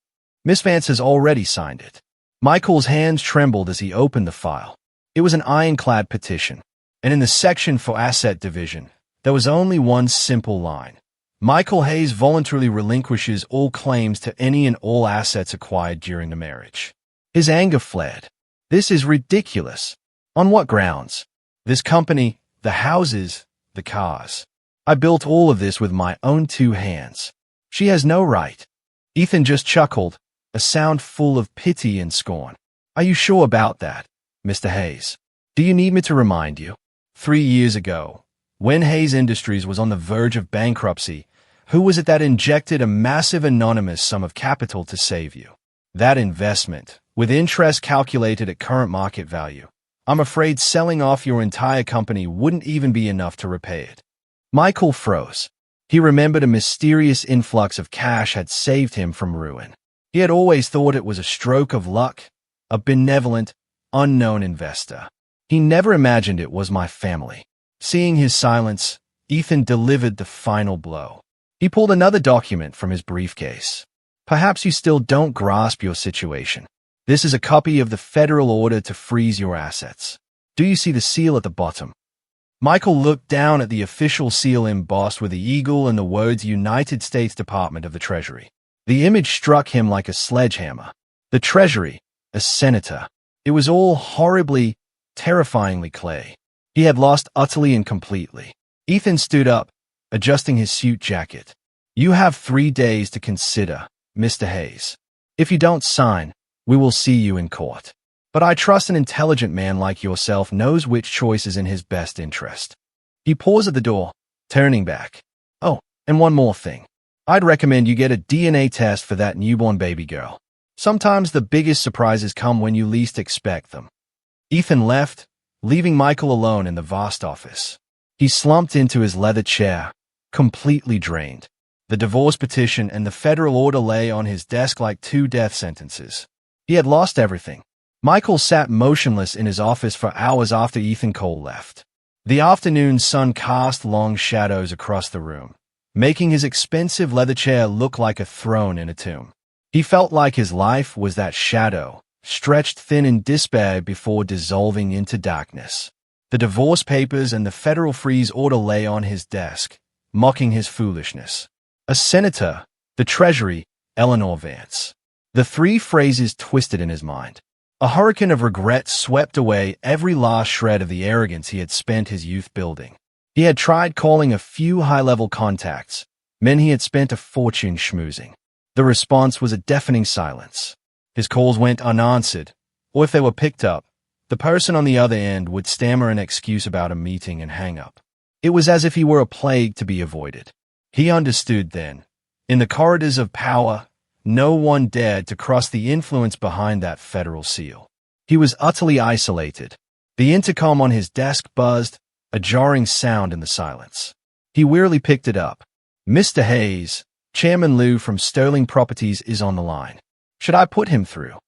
Miss Vance has already signed it. Michael's hands trembled as he opened the file. It was an ironclad petition, and in the section for asset division, there was only one simple line. Michael Hayes voluntarily relinquishes all claims to any and all assets acquired during the marriage. His anger fled. This is ridiculous. On what grounds? This company, the houses, the cars. I built all of this with my own 2 hands. She has no right. Ethan just chuckled, a sound full of pity and scorn. Are you sure about that, Mr. Hayes? Do you need me to remind you? 3 years ago, when Hayes Industries was on the verge of bankruptcy, who was it that injected a massive anonymous sum of capital to save you? That investment, with interest calculated at current market value. I'm afraid selling off your entire company wouldn't even be enough to repay it. Michael froze. He remembered a mysterious influx of cash had saved him from ruin. He had always thought it was a stroke of luck, a benevolent, unknown investor. He never imagined it was my family. Seeing his silence, Ethan delivered the final blow. He pulled another document from his briefcase. Perhaps you still don't grasp your situation. This is a copy of the federal order to freeze your assets. Do you see the seal at the bottom? Michael looked down at the official seal embossed with the eagle and the words United States Department of the Treasury. The image struck him like a sledgehammer. The Treasury, a senator. It was all horribly, terrifyingly clay. He had lost utterly and completely. Ethan stood up, adjusting his suit jacket. You have 3 days to consider, Mr. Hayes. If you don't sign, we will see you in court. But I trust an intelligent man like yourself knows which choice is in his best interest. He paused at the door, turning back. Oh, and one more thing. I'd recommend you get a DNA test for that newborn baby girl. Sometimes the biggest surprises come when you least expect them. Ethan left, leaving Michael alone in the vast office. He slumped into his leather chair, completely drained. The divorce petition and the federal order lay on his desk like 2 death sentences. He had lost everything. Michael sat motionless in his office for hours after Ethan Cole left. The afternoon sun cast long shadows across the room, making his expensive leather chair look like a throne in a tomb. He felt like his life was that shadow, stretched thin in despair before dissolving into darkness. The divorce papers and the federal freeze order lay on his desk, mocking his foolishness. A senator, the Treasury, Eleanor Vance. The 3 phrases twisted in his mind. A hurricane of regret swept away every last shred of the arrogance he had spent his youth building. He had tried calling a few high-level contacts, men he had spent a fortune schmoozing. The response was a deafening silence. His calls went unanswered, or if they were picked up, the person on the other end would stammer an excuse about a meeting and hang up. It was as if he were a plague to be avoided. He understood then. In the corridors of power, no one dared to cross the influence behind that federal seal. He was utterly isolated. The intercom on his desk buzzed, a jarring sound in the silence. He wearily picked it up. "Mr. Hayes, Chairman Liu from Sterling Properties is on the line. Should I put him through?"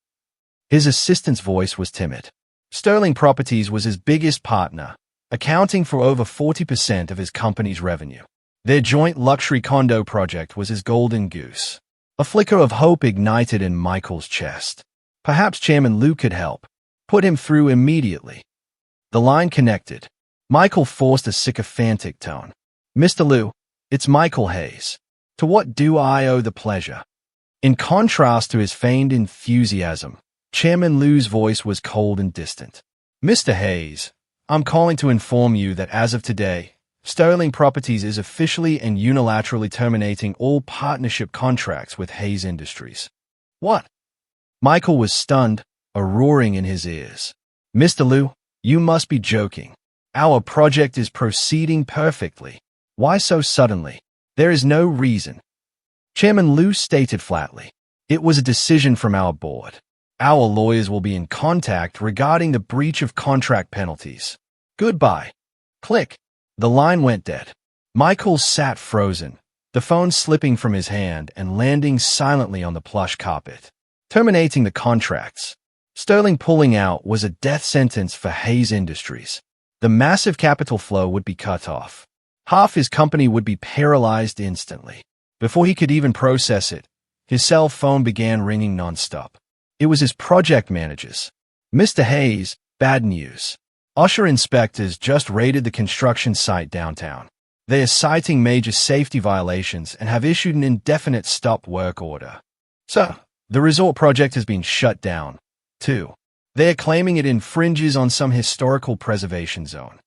His assistant's voice was timid. Sterling Properties was his biggest partner, accounting for over 40% of his company's revenue. Their joint luxury condo project was his golden goose. A flicker of hope ignited in Michael's chest. Perhaps Chairman Liu could help. Put him through immediately. The line connected. Michael forced a sycophantic tone. "Mr. Liu, it's Michael Hayes. To what do I owe the pleasure?" In contrast to his feigned enthusiasm, Chairman Liu's voice was cold and distant. "Mr. Hayes, I'm calling to inform you that as of today, Sterling Properties is officially and unilaterally terminating all partnership contracts with Hayes Industries." "What?" Michael was stunned, a roaring in his ears. "Mr. Liu, you must be joking. Our project is proceeding perfectly. Why so suddenly? There is no reason." Chairman Liu stated flatly. "It was a decision from our board. Our lawyers will be in contact regarding the breach of contract penalties. Goodbye." Click. The line went dead. Michael sat frozen, the phone slipping from his hand and landing silently on the plush carpet. Terminating the contracts. Sterling pulling out was a death sentence for Hayes Industries. The massive capital flow would be cut off. Half his company would be paralyzed instantly. Before he could even process it, his cell phone began ringing nonstop. It was his project managers. "Mr. Hayes, bad news. OSHA inspectors just raided the construction site downtown. They are citing major safety violations and have issued an indefinite stop work order. So, the resort project has been shut down, too. They are claiming it infringes on some historical preservation zone."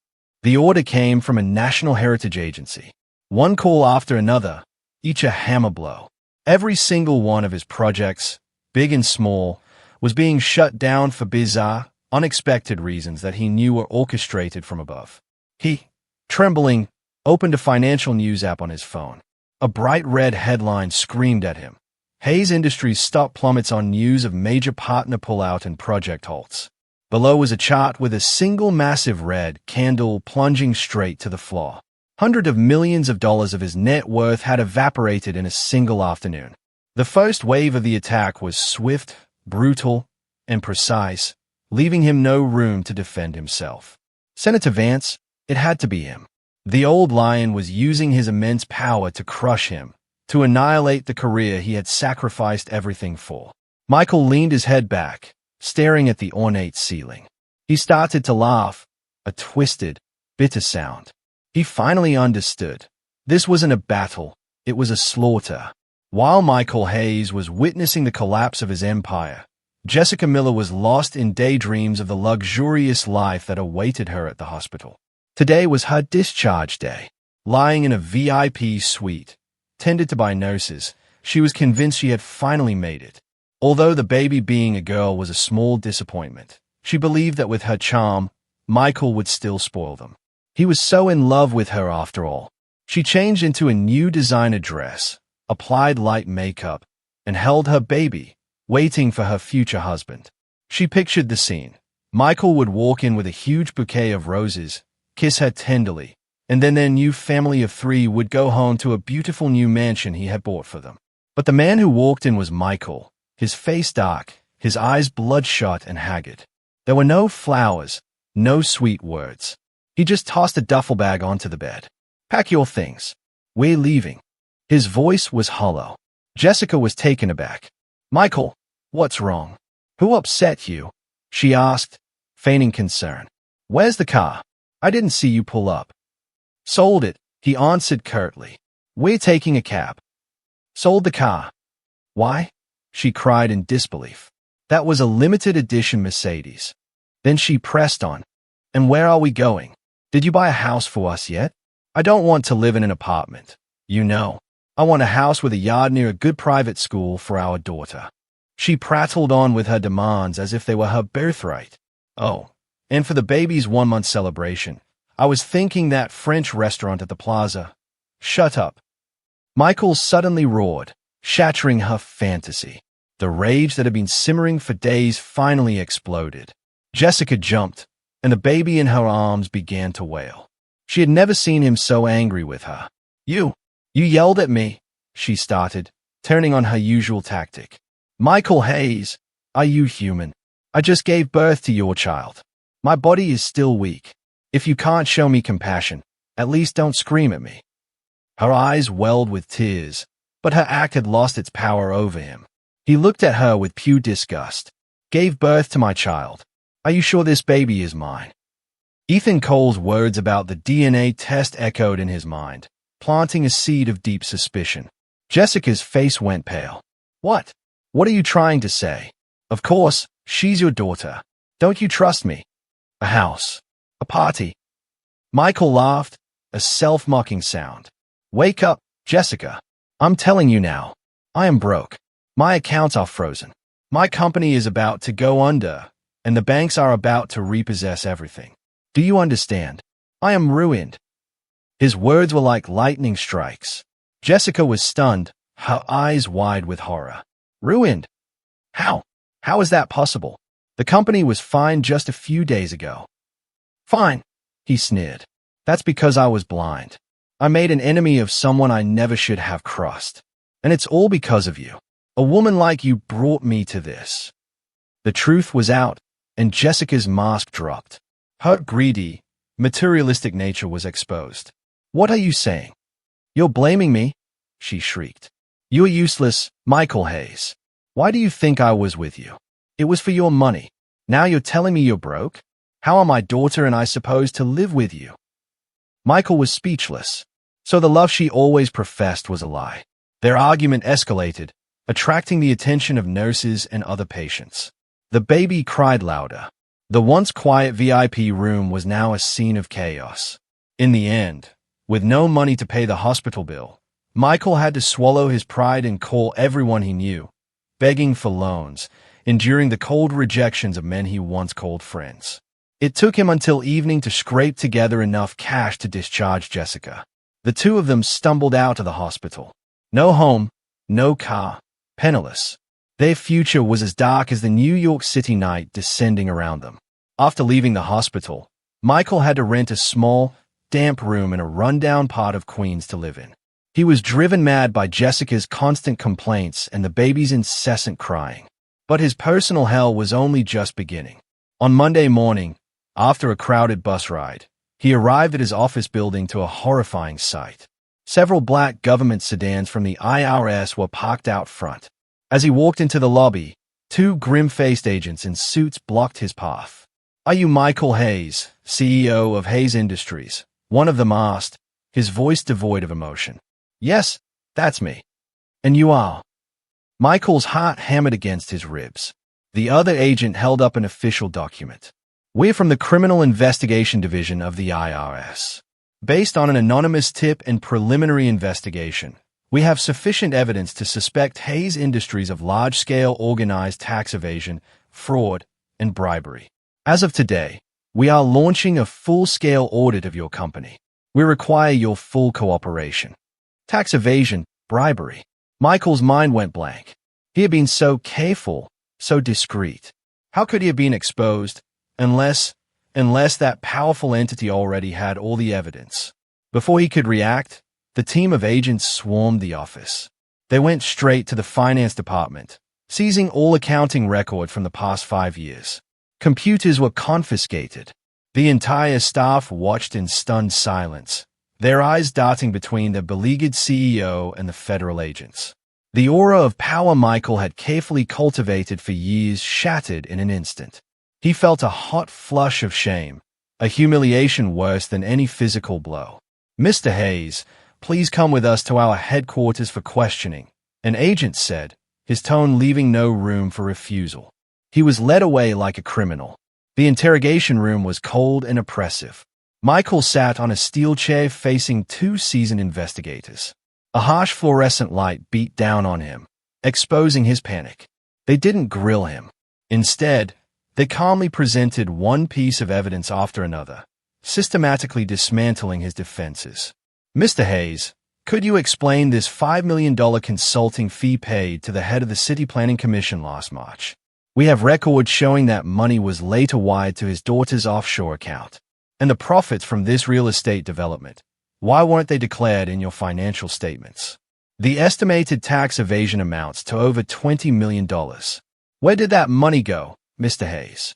The order came from a National Heritage Agency. One call after another, each a hammer blow. Every single one of his projects, big and small, was being shut down for bizarre, unexpected reasons that he knew were orchestrated from above. He, trembling, opened a financial news app on his phone. A bright red headline screamed at him. Hayes Industries stock plummets on news of major partner pullout and project halts. Below was a chart with a single massive red candle plunging straight to the floor. Hundreds of millions of dollars of his net worth had evaporated in a single afternoon. The first wave of the attack was swift, brutal, and precise, leaving him no room to defend himself. Senator Vance, it had to be him. The old lion was using his immense power to crush him, to annihilate the career he had sacrificed everything for. Michael leaned his head back, staring at the ornate ceiling. He started to laugh, a twisted, bitter sound. He finally understood. This wasn't a battle, it was a slaughter. While Michael Hayes was witnessing the collapse of his empire, Jessica Miller was lost in daydreams of the luxurious life that awaited her at the hospital. Today was her discharge day. Lying in a VIP suite, tended to by nurses, she was convinced she had finally made it. Although the baby being a girl was a small disappointment, she believed that with her charm, Michael would still spoil them. He was so in love with her after all. She changed into a new designer dress, applied light makeup, and held her baby, waiting for her future husband. She pictured the scene. Michael would walk in with a huge bouquet of roses, kiss her tenderly, and then their new family of 3 would go home to a beautiful new mansion he had bought for them. But the man who walked in was Michael, his face dark, his eyes bloodshot and haggard. There were no flowers, no sweet words. He just tossed a duffel bag onto the bed. "Pack your things. We're leaving." His voice was hollow. Jessica was taken aback. "Michael, what's wrong? Who upset you?" she asked, feigning concern. "Where's the car? I didn't see you pull up." "Sold it," he answered curtly. "We're taking a cab." "Sold the car. Why?" she cried in disbelief. That was a limited edition Mercedes. Then she pressed on. And where are we going? Did you buy a house for us yet? I don't want to live in an apartment. You know. I want a house with a yard near a good private school for our daughter. She prattled on with her demands as if they were her birthright. Oh, and for the baby's 1-month celebration, I was thinking that French restaurant at the plaza. Shut up. Michael suddenly roared, shattering her fantasy. The rage that had been simmering for days finally exploded. Jessica jumped, and the baby in her arms began to wail. She had never seen him so angry with her. You yelled at me, she started, turning on her usual tactic. Michael Hayes, are you human? I just gave birth to your child. My body is still weak. If you can't show me compassion, at least don't scream at me. Her eyes welled with tears, but her act had lost its power over him. He looked at her with pure disgust. Gave birth to my child. Are you sure this baby is mine? Ethan Cole's words about the DNA test echoed in his mind, planting a seed of deep suspicion. Jessica's face went pale. What? What are you trying to say? Of course, she's your daughter. Don't you trust me? A house. A party. Michael laughed, a self-mocking sound. Wake up, Jessica. I'm telling you now. I am broke. My accounts are frozen. My company is about to go under, and the banks are about to repossess everything. Do you understand? I am ruined. His words were like lightning strikes. Jessica was stunned, her eyes wide with horror. Ruined? How? How is that possible? The company was fine just a few days ago. Fine, he sneered. That's because I was blind. I made an enemy of someone I never should have crossed. And it's all because of you. A woman like you brought me to this. The truth was out, and Jessica's mask dropped. Her greedy, materialistic nature was exposed. What are you saying? You're blaming me? She shrieked. You're useless, Michael Hayes. Why do you think I was with you? It was for your money. Now you're telling me you're broke? How are my daughter and I supposed to live with you? Michael was speechless. So the love she always professed was a lie. Their argument escalated, attracting the attention of nurses and other patients. The baby cried louder. The once quiet VIP room was now a scene of chaos. In the end, with no money to pay the hospital bill, Michael had to swallow his pride and call everyone he knew, begging for loans, enduring the cold rejections of men he once called friends. It took him until evening to scrape together enough cash to discharge Jessica. The two of them stumbled out of the hospital. No home, no car, penniless. Their future was as dark as the New York City night descending around them. After leaving the hospital, Michael had to rent a small, damp room in a rundown part of Queens to live in. He was driven mad by Jessica's constant complaints and the baby's incessant crying. But his personal hell was only just beginning. On Monday morning, after a crowded bus ride, he arrived at his office building to a horrifying sight. Several black government sedans from the IRS were parked out front. As he walked into the lobby, two grim-faced agents in suits blocked his path. Are you Michael Hayes, CEO of Hayes Industries? One of them asked, his voice devoid of emotion. Yes, that's me. And you are? Michael's heart hammered against his ribs. The other agent held up an official document. We're from the Criminal Investigation Division of the IRS. Based on an anonymous tip and preliminary investigation, we have sufficient evidence to suspect Hayes Industries of large-scale organized tax evasion, fraud, and bribery. As of today, we are launching a full-scale audit of your company. We require your full cooperation. Tax evasion, bribery. Michael's mind went blank. He had been so careful, so discreet. How could he have been exposed, unless that powerful entity already had all the evidence? Before he could react, the team of agents swarmed the office. They went straight to the finance department, seizing all accounting record from the past 5 years. Computers were confiscated. The entire staff watched in stunned silence, their eyes darting between the beleaguered CEO and the federal agents. The aura of power Michael had carefully cultivated for years shattered in an instant. He felt a hot flush of shame, a humiliation worse than any physical blow. Mr. Hayes, please come with us to our headquarters for questioning, an agent said, his tone leaving no room for refusal. He was led away like a criminal. The interrogation room was cold and oppressive. Michael sat on a steel chair facing two seasoned investigators. A harsh fluorescent light beat down on him, exposing his panic. They didn't grill him. Instead, they calmly presented one piece of evidence after another, systematically dismantling his defenses. Mr. Hayes, could you explain this $5 million consulting fee paid to the head of the City Planning Commission last March? We have records showing that money was later wired to his daughter's offshore account. And the profits from this real estate development, why weren't they declared in your financial statements? The estimated tax evasion amounts to over $20 million. Where did that money go, Mr. Hayes?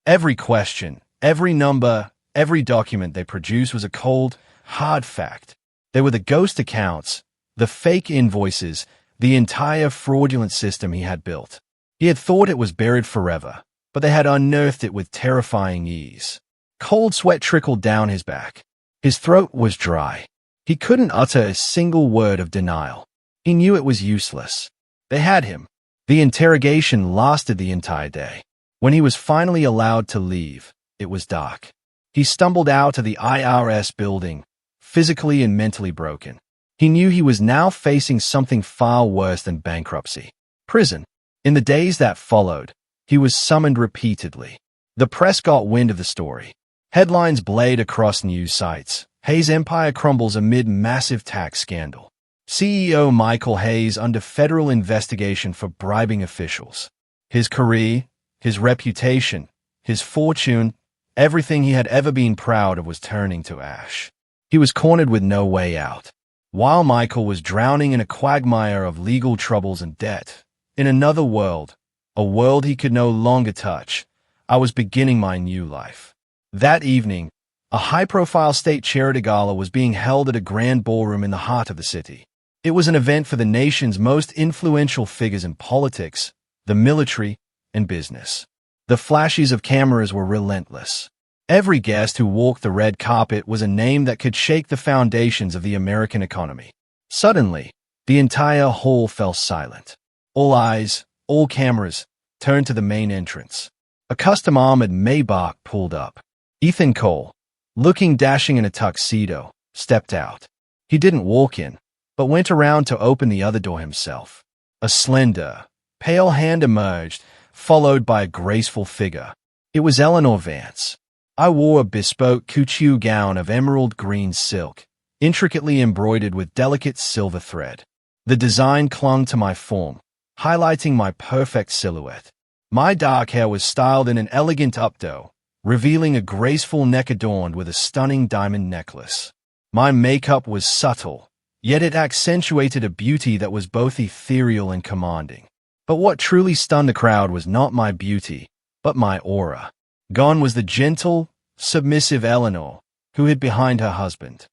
Every question, every number, every document they produced was a cold, hard fact. They were the ghost accounts, the fake invoices, the entire fraudulent system he had built. He had thought it was buried forever, but they had unearthed it with terrifying ease. Cold sweat trickled down his back. His throat was dry. He couldn't utter a single word of denial. He knew it was useless. They had him. The interrogation lasted the entire day. When he was finally allowed to leave, it was dark. He stumbled out of the IRS building, physically and mentally broken. He knew he was now facing something far worse than bankruptcy. Prison. In the days that followed, he was summoned repeatedly. The press got wind of the story. Headlines blazed across news sites. Hayes' empire crumbles amid massive tax scandal. CEO Michael Hayes under federal investigation for bribing officials. His career, his reputation, his fortune, everything he had ever been proud of was turning to ash. He was cornered with no way out. While Michael was drowning in a quagmire of legal troubles and debt, in another world, a world he could no longer touch, I was beginning my new life. That evening, a high-profile state charity gala was being held at a grand ballroom in the heart of the city. It was an event for the nation's most influential figures in politics, the military, and business. The flashes of cameras were relentless. Every guest who walked the red carpet was a name that could shake the foundations of the American economy. Suddenly, the entire hall fell silent. All eyes, all cameras, turned to the main entrance. A custom-armored Maybach pulled up. Ethan Cole, looking dashing in a tuxedo, stepped out. He didn't walk in, but went around to open the other door himself. A slender, pale hand emerged, followed by a graceful figure. It was Eleanor Vance. I wore a bespoke couture gown of emerald green silk, intricately embroidered with delicate silver thread. The design clung to my form, highlighting my perfect silhouette. My dark hair was styled in an elegant updo, revealing a graceful neck adorned with a stunning diamond necklace. My makeup was subtle, yet it accentuated a beauty that was both ethereal and commanding. But what truly stunned the crowd was not my beauty, but my aura. Gone was the gentle, submissive Eleanor, who hid behind her husband.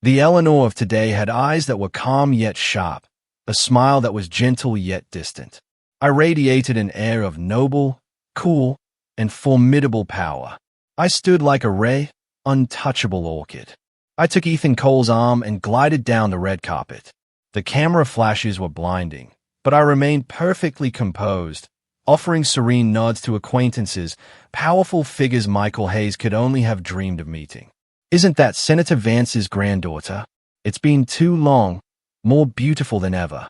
The Eleanor of today had eyes that were calm yet sharp, a smile that was gentle yet distant. I radiated an air of noble, cool, and formidable power. I stood like a rare, untouchable orchid. I took Ethan Cole's arm and glided down the red carpet. The camera flashes were blinding, but I remained perfectly composed, offering serene nods to acquaintances, powerful figures Michael Hayes could only have dreamed of meeting. Isn't that Senator Vance's granddaughter? It's been too long, more beautiful than ever.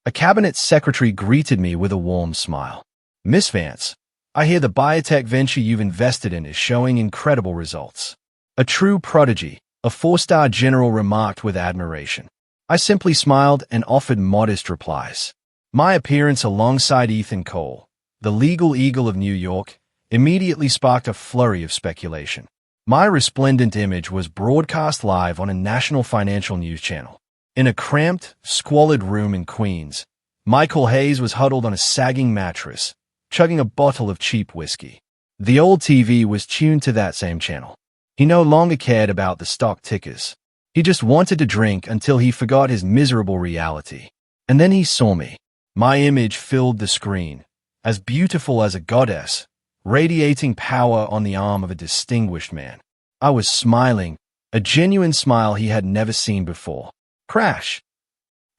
A cabinet secretary greeted me with a warm smile. Miss Vance, I hear the biotech venture you've invested in is showing incredible results. A true prodigy, a four-star general remarked with admiration. I simply smiled and offered modest replies. My appearance alongside Ethan Cole, the legal eagle of New York, immediately sparked a flurry of speculation. My resplendent image was broadcast live on a national financial news channel. In a cramped, squalid room in Queens, Michael Hayes was huddled on a sagging mattress, chugging a bottle of cheap whiskey. The old TV was tuned to that same channel. He no longer cared about the stock tickers. He just wanted to drink until he forgot his miserable reality. And then he saw me. My image filled the screen, as beautiful as a goddess, radiating power on the arm of a distinguished man. I was smiling, a genuine smile he had never seen before. Crash!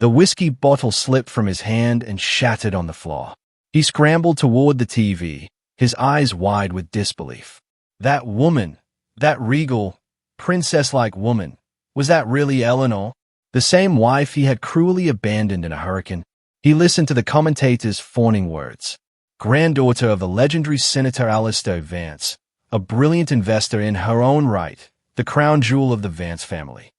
The whiskey bottle slipped from his hand and shattered on the floor. He scrambled toward the TV, his eyes wide with disbelief. That woman, that regal, princess-like woman, was that really Eleanor? The same wife he had cruelly abandoned in a hurricane? He listened to the commentator's fawning words. Granddaughter of the legendary Senator Alistair Vance, a brilliant investor in her own right, the crown jewel of the Vance family.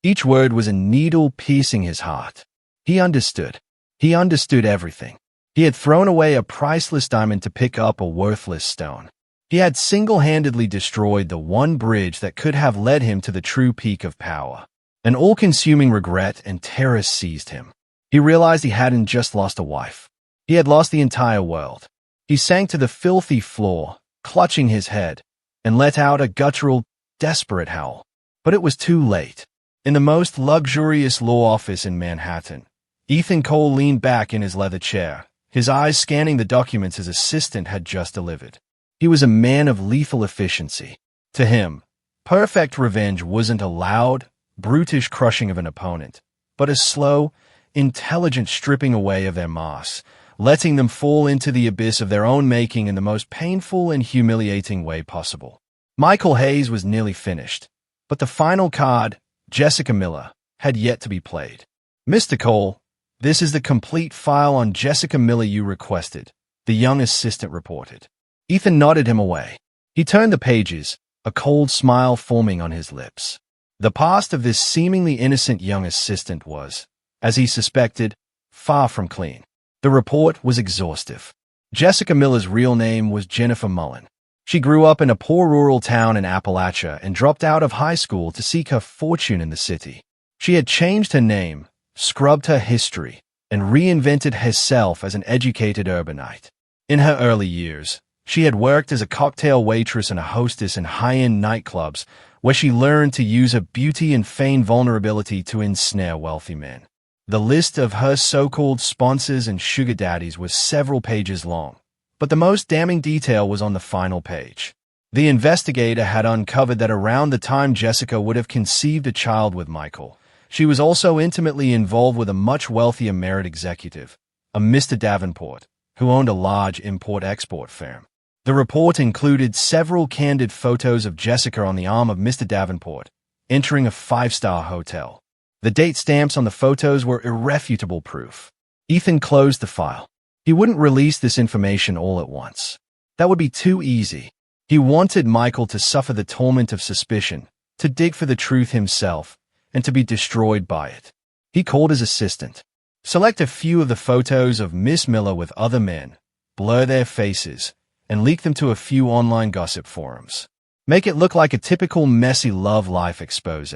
Each word was a needle piercing his heart. He understood. He understood everything. He had thrown away a priceless diamond to pick up a worthless stone. He had single-handedly destroyed the one bridge that could have led him to the true peak of power. An all-consuming regret and terror seized him. He realized he hadn't just lost a wife. He had lost the entire world. He sank to the filthy floor, clutching his head, and let out a guttural, desperate howl. But it was too late. In the most luxurious law office in Manhattan, Ethan Cole leaned back in his leather chair, his eyes scanning the documents his assistant had just delivered. He was a man of lethal efficiency. To him, perfect revenge wasn't a loud, brutish crushing of an opponent, but a slow, intelligent stripping away of their mass, letting them fall into the abyss of their own making in the most painful and humiliating way possible. Michael Hayes was nearly finished, but the final card, Jessica Miller, had yet to be played. Mr. Cole, this is the complete file on Jessica Miller you requested, the young assistant reported. Ethan nodded him away. He turned the pages, a cold smile forming on his lips. The past of this seemingly innocent young assistant was, as he suspected, far from clean. The report was exhaustive. Jessica Miller's real name was Jennifer Mullen. She grew up in a poor rural town in Appalachia and dropped out of high school to seek her fortune in the city. She had changed her name, scrubbed her history, and reinvented herself as an educated urbanite. In her early years, she had worked as a cocktail waitress and a hostess in high-end nightclubs, where she learned to use her beauty and feigned vulnerability to ensnare wealthy men. The list of her so-called sponsors and sugar daddies was several pages long, but the most damning detail was on the final page. The investigator had uncovered that around the time Jessica would have conceived a child with Michael, she was also intimately involved with a much wealthier merit executive, a Mr. Davenport, who owned a large import-export firm. The report included several candid photos of Jessica on the arm of Mr. Davenport, entering a five-star hotel. The date stamps on the photos were irrefutable proof. Ethan closed the file. He wouldn't release this information all at once. That would be too easy. He wanted Michael to suffer the torment of suspicion, to dig for the truth himself, and to be destroyed by it. He called his assistant. Select a few of the photos of Miss Miller with other men, blur their faces, and leak them to a few online gossip forums. Make it look like a typical messy love life expose.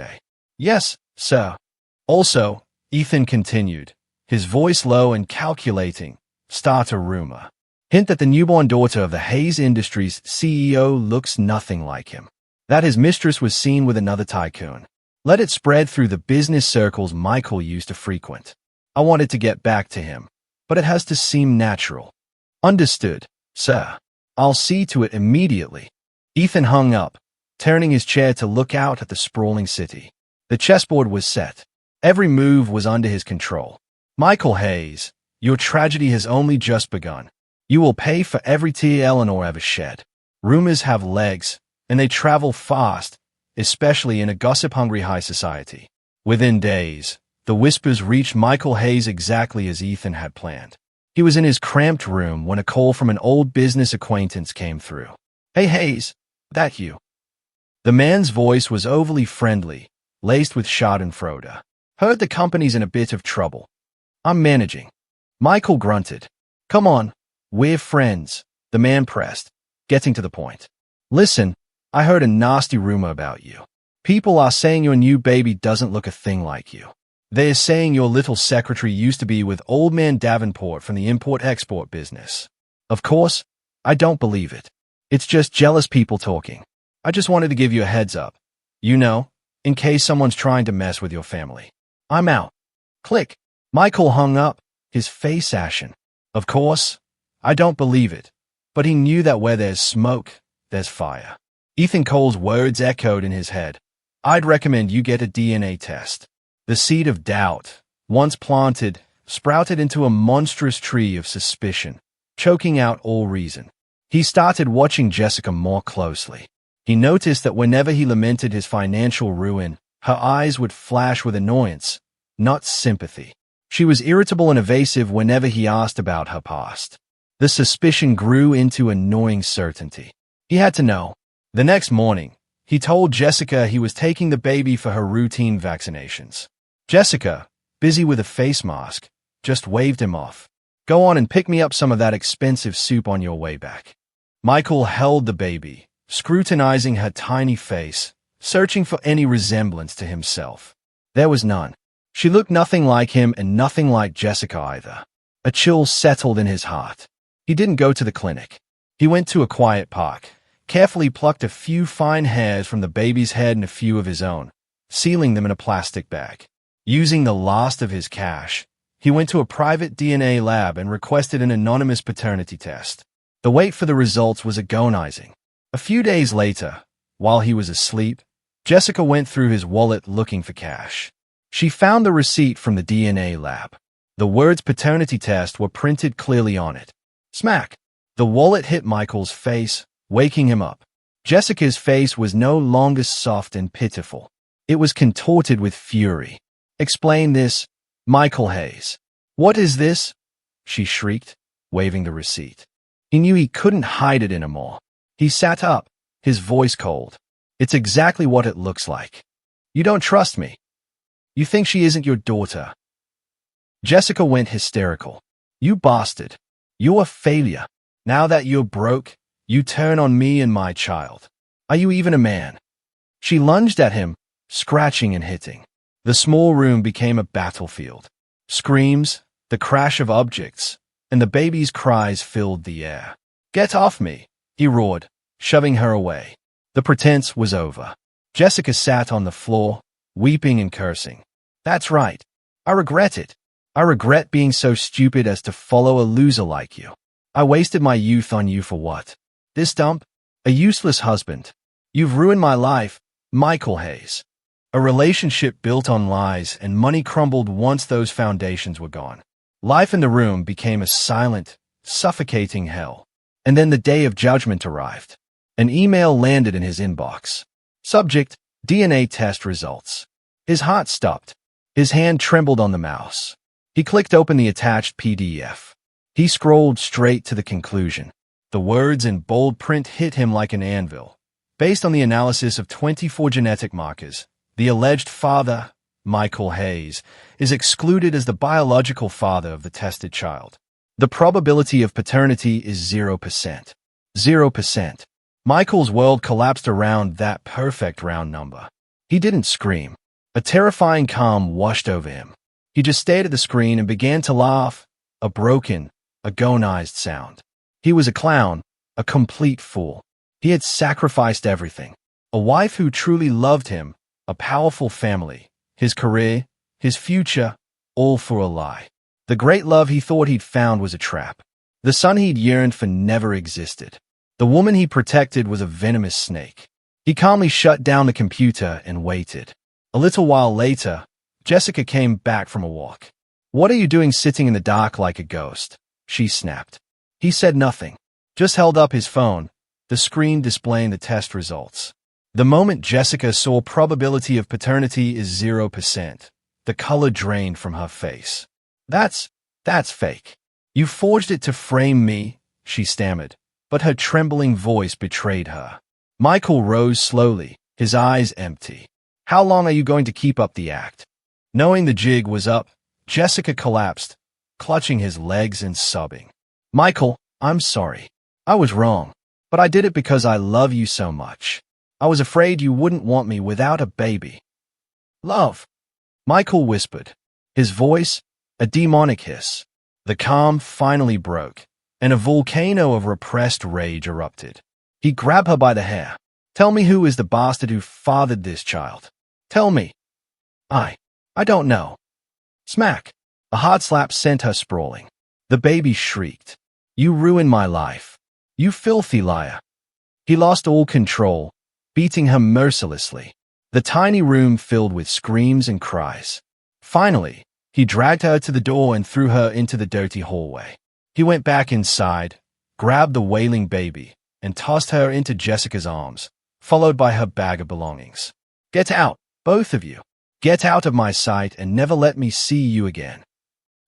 Yes, sir. Also, Ethan continued, his voice low and calculating, start a rumor. Hint that the newborn daughter of the Hayes Industries CEO looks nothing like him. That his mistress was seen with another tycoon. Let it spread through the business circles Michael used to frequent. I wanted to get back to him, but it has to seem natural. Understood, sir. I'll see to it immediately. Ethan hung up, turning his chair to look out at the sprawling city. The chessboard was set. Every move was under his control. Michael Hayes, your tragedy has only just begun. You will pay for every tear Eleanor ever shed. Rumors have legs, and they travel fast, especially in a gossip-hungry high society. Within days, the whispers reached Michael Hayes exactly as Ethan had planned. He was in his cramped room when a call from an old business acquaintance came through. Hey Hayes, that you? The man's voice was overly friendly, laced with schadenfreude. Heard the company's in a bit of trouble. I'm managing. Michael grunted. Come on, we're friends, the man pressed, getting to the point. Listen, I heard a nasty rumor about you. People are saying your new baby doesn't look a thing like you. They're saying your little secretary used to be with old man Davenport from the import-export business. Of course, I don't believe it. It's just jealous people talking. I just wanted to give you a heads up. You know, in case someone's trying to mess with your family. I'm out. Click. Michael hung up, his face ashen. Of course, I don't believe it, but he knew that where there's smoke, there's fire. Ethan Cole's words echoed in his head. I'd recommend you get a DNA test. The seed of doubt, once planted, sprouted into a monstrous tree of suspicion, choking out all reason. He started watching Jessica more closely. He noticed that whenever he lamented his financial ruin, her eyes would flash with annoyance, not sympathy. She was irritable and evasive whenever he asked about her past. The suspicion grew into annoying certainty. He had to know. The next morning, he told Jessica he was taking the baby for her routine vaccinations. Jessica, busy with a face mask, just waved him off. Go on and pick me up some of that expensive soup on your way back. Michael held the baby, scrutinizing her tiny face, searching for any resemblance to himself. There was none. She looked nothing like him and nothing like Jessica either. A chill settled in his heart. He didn't go to the clinic. He went to a quiet park, carefully plucked a few fine hairs from the baby's head and a few of his own, sealing them in a plastic bag. Using the last of his cash, he went to a private DNA lab and requested an anonymous paternity test. The wait for the results was agonizing. A few days later, while he was asleep, Jessica went through his wallet looking for cash. She found the receipt from the DNA lab. The words paternity test were printed clearly on it. Smack! The wallet hit Michael's face, waking him up. Jessica's face was no longer soft and pitiful. It was contorted with fury. Explain this, Michael Hayes. What is this? She shrieked, waving the receipt. He knew he couldn't hide it anymore. He sat up, his voice cold. It's exactly what it looks like. You don't trust me. You think she isn't your daughter. Jessica went hysterical. You bastard. You're a failure. Now that you're broke, you turn on me and my child. Are you even a man? She lunged at him, scratching and hitting. The small room became a battlefield. Screams, the crash of objects, and the baby's cries filled the air. Get off me, he roared, shoving her away. The pretense was over. Jessica sat on the floor, weeping and cursing. That's right. I regret it. I regret being so stupid as to follow a loser like you. I wasted my youth on you for what? This dump? A useless husband. You've ruined my life, Michael Hayes. A relationship built on lies and money crumbled once those foundations were gone. Life in the room became a silent, suffocating hell. And then the day of judgment arrived. An email landed in his inbox. Subject, DNA test results. His heart stopped. His hand trembled on the mouse. He clicked open the attached PDF. He scrolled straight to the conclusion. The words in bold print hit him like an anvil. Based on the analysis of 24 genetic markers, the alleged father, Michael Hayes, is excluded as the biological father of the tested child. The probability of paternity is 0%. 0%. Michael's world collapsed around that perfect round number. He didn't scream. A terrifying calm washed over him. He just stared at the screen and began to laugh, a broken, agonized sound. He was a clown, a complete fool. He had sacrificed everything. A wife who truly loved him, a powerful family, his career, his future, all for a lie. The great love he thought he'd found was a trap. The son he'd yearned for never existed. The woman he protected was a venomous snake. He calmly shut down the computer and waited. A little while later, Jessica came back from a walk. What are you doing sitting in the dark like a ghost? She snapped. He said nothing, just held up his phone, the screen displaying the test results. The moment Jessica saw probability of paternity is 0%, the color drained from her face. That's fake. You forged it to frame me, she stammered, but her trembling voice betrayed her. Michael rose slowly, his eyes empty. How long are you going to keep up the act? Knowing the jig was up, Jessica collapsed, clutching his legs and sobbing. Michael, I'm sorry. I was wrong, but I did it because I love you so much. I was afraid you wouldn't want me without a baby. Love, Michael whispered, his voice a demonic hiss. The calm finally broke, and a volcano of repressed rage erupted. He grabbed her by the hair. Tell me who is the bastard who fathered this child. Tell me. I don't know. Smack. A hard slap sent her sprawling. The baby shrieked. You ruined my life. You filthy liar. He lost all control, beating her mercilessly. The tiny room filled with screams and cries. Finally, he dragged her to the door and threw her into the dirty hallway. He went back inside, grabbed the wailing baby, and tossed her into Jessica's arms, followed by her bag of belongings. "Get out, both of you. Get out of my sight and never let me see you again."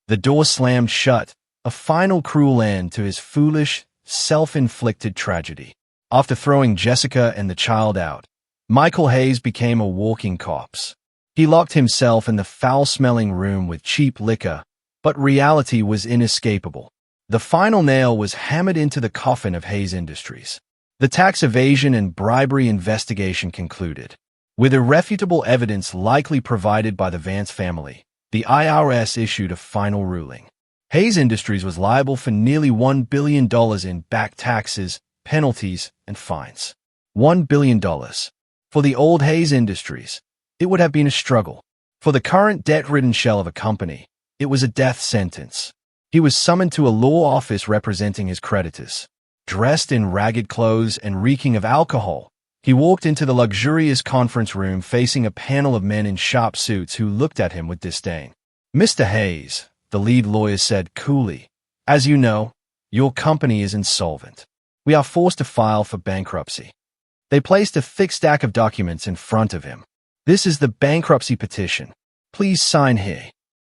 The door slammed shut, a final cruel end to his foolish, self-inflicted tragedy. After throwing Jessica and the child out, Michael Hayes became a walking corpse. He locked himself in the foul-smelling room with cheap liquor, but reality was inescapable. The final nail was hammered into the coffin of Hayes Industries. The tax evasion and bribery investigation concluded. With irrefutable evidence likely provided by the Vance family, the IRS issued a final ruling. Hayes Industries was liable for nearly $1 billion in back taxes, penalties, and fines. $1 billion. For the old Hayes Industries, it would have been a struggle. For the current debt-ridden shell of a company, it was a death sentence. He was summoned to a law office representing his creditors. Dressed in ragged clothes and reeking of alcohol, he walked into the luxurious conference room facing a panel of men in sharp suits who looked at him with disdain. "Mr. Hayes," the lead lawyer said coolly, "as you know, your company is insolvent. We are forced to file for bankruptcy." They placed a thick stack of documents in front of him. "This is the bankruptcy petition. Please sign here."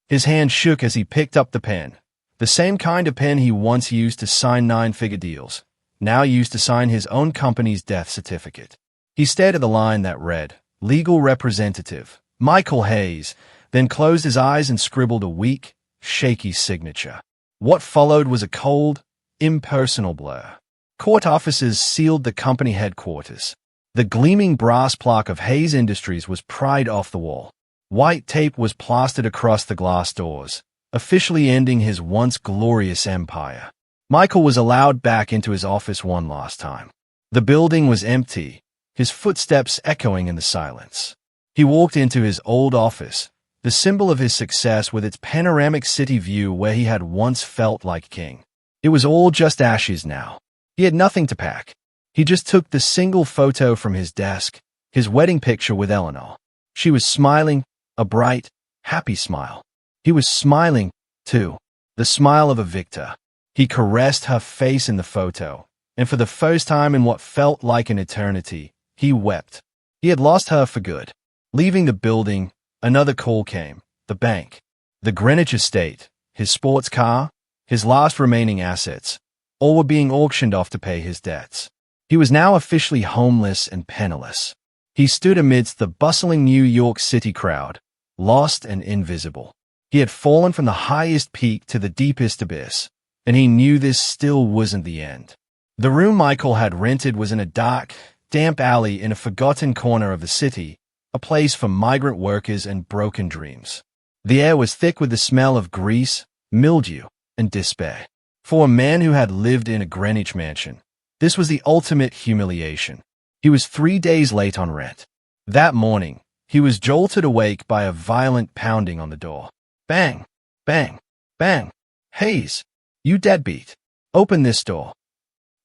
His hand shook as he picked up the pen. The same kind of pen he once used to sign nine-figure deals, now used to sign his own company's death certificate. He stared at the line that read, "Legal Representative, Michael Hayes," then closed his eyes and scribbled a weak, shaky signature. What followed was a cold, impersonal blur. Court officers sealed the company headquarters. The gleaming brass plaque of Hayes Industries was pried off the wall. White tape was plastered across the glass doors, officially ending his once glorious empire. Michael was allowed back into his office one last time. The building was empty, his footsteps echoing in the silence. He walked into his old office, the symbol of his success with its panoramic city view where he had once felt like king. It was all just ashes now. He had nothing to pack. He just took the single photo from his desk, his wedding picture with Eleanor. She was smiling, a bright, happy smile. He was smiling, too, the smile of a victor. He caressed her face in the photo, and for the first time in what felt like an eternity, he wept. He had lost her for good. Leaving the building, another call came. The bank, the Greenwich estate, his sports car, his last remaining assets, all were being auctioned off to pay his debts. He was now officially homeless and penniless. He stood amidst the bustling New York City crowd, lost and invisible. He had fallen from the highest peak to the deepest abyss, and he knew this still wasn't the end. The room Michael had rented was in a dark, damp alley in a forgotten corner of the city, a place for migrant workers and broken dreams. The air was thick with the smell of grease, mildew, and despair. For a man who had lived in a Greenwich mansion, this was the ultimate humiliation. He was 3 days late on rent. That morning, he was jolted awake by a violent pounding on the door. Bang! Bang! Bang! "Hayes, you deadbeat! Open this door."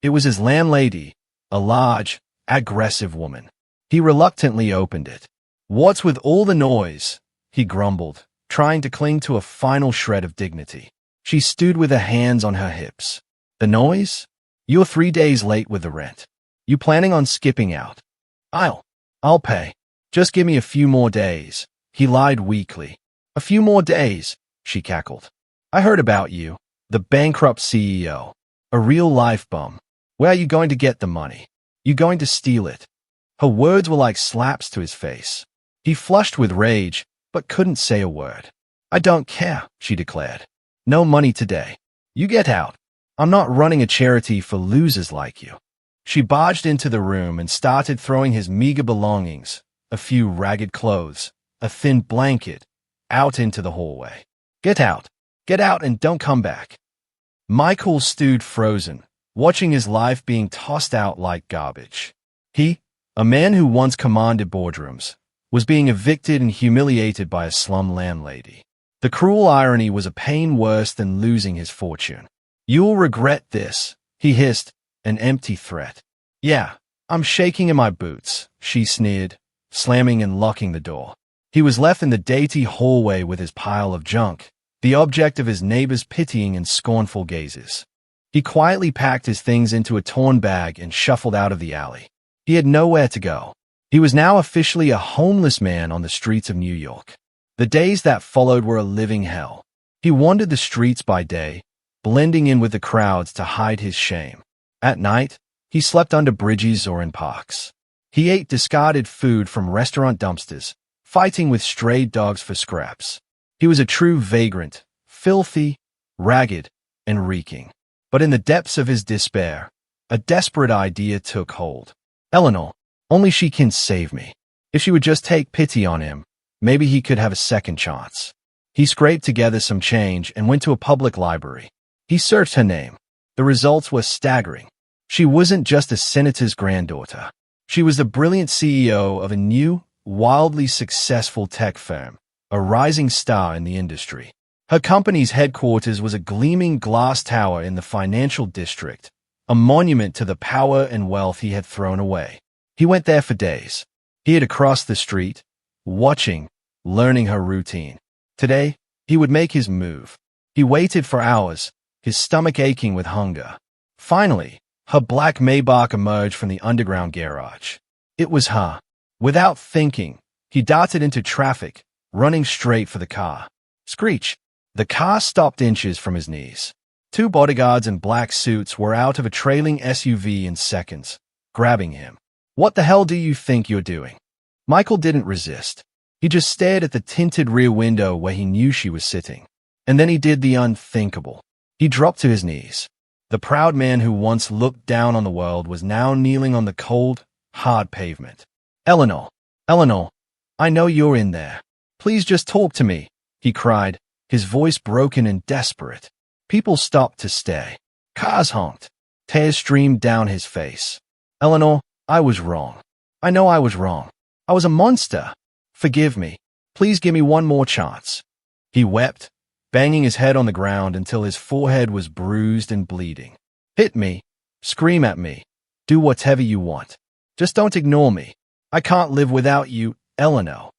It was his landlady, a large, aggressive woman. He reluctantly opened it. "What's with all the noise?" he grumbled, trying to cling to a final shred of dignity. She stood with her hands on her hips. "The noise? You're 3 days late with the rent. You planning on skipping out?" I'll pay. Just give me a few more days," he lied weakly. "A few more days," she cackled. "I heard about you, the bankrupt CEO. A real-life bum. Where are you going to get the money? You going to steal it?" Her words were like slaps to his face. He flushed with rage, but couldn't say a word. "I don't care," she declared. "No money today. You get out. I'm not running a charity for losers like you." She barged into the room and started throwing his meager belongings, a few ragged clothes, a thin blanket, out into the hallway. Get out and don't come back." Michael stood frozen, watching his life being tossed out like garbage. He, a man who once commanded boardrooms, was being evicted and humiliated by a slum landlady. The cruel irony was a pain worse than losing his fortune. "You'll regret this," he hissed, an empty threat. "Yeah, I'm shaking in my boots," she sneered, slamming and locking the door. He was left in the dainty hallway with his pile of junk, the object of his neighbor's pitying and scornful gazes. He quietly packed his things into a torn bag and shuffled out of the alley. He had nowhere to go. He was now officially a homeless man on the streets of New York. The days that followed were a living hell. He wandered the streets by day, blending in with the crowds to hide his shame. At night, he slept under bridges or in parks. He ate discarded food from restaurant dumpsters, fighting with stray dogs for scraps. He was a true vagrant, filthy, ragged, and reeking. But in the depths of his despair, a desperate idea took hold. Eleanor, only she can save me. If she would just take pity on him, maybe he could have a second chance. He scraped together some change and went to a public library. He searched her name. The results were staggering. She wasn't just a senator's granddaughter. She was the brilliant CEO of a new, wildly successful tech firm, a rising star in the industry. Her company's headquarters was a gleaming glass tower in the financial district, a monument to the power and wealth he had thrown away. He went there for days. He had across the street, watching, learning her routine. Today, he would make his move. He waited for hours, his stomach aching with hunger. Finally, her black Maybach emerged from the underground garage. It was her. Without thinking, he darted into traffic, running straight for the car. Screech! The car stopped inches from his knees. Two bodyguards in black suits were out of a trailing SUV in seconds, grabbing him. "What the hell do you think you're doing?" Michael didn't resist. He just stared at the tinted rear window where he knew she was sitting. And then he did the unthinkable. He dropped to his knees. The proud man who once looked down on the world was now kneeling on the cold, hard pavement. "Eleanor, Eleanor, I know you're in there. Please just talk to me," he cried, his voice broken and desperate. People stopped to stare. Cars honked. Tears streamed down his face. "Eleanor, I was wrong. I know I was wrong. I was a monster. Forgive me. Please give me one more chance." He wept, banging his head on the ground until his forehead was bruised and bleeding. "Hit me. Scream at me. Do whatever you want. Just don't ignore me. I can't live without you, Eleanor."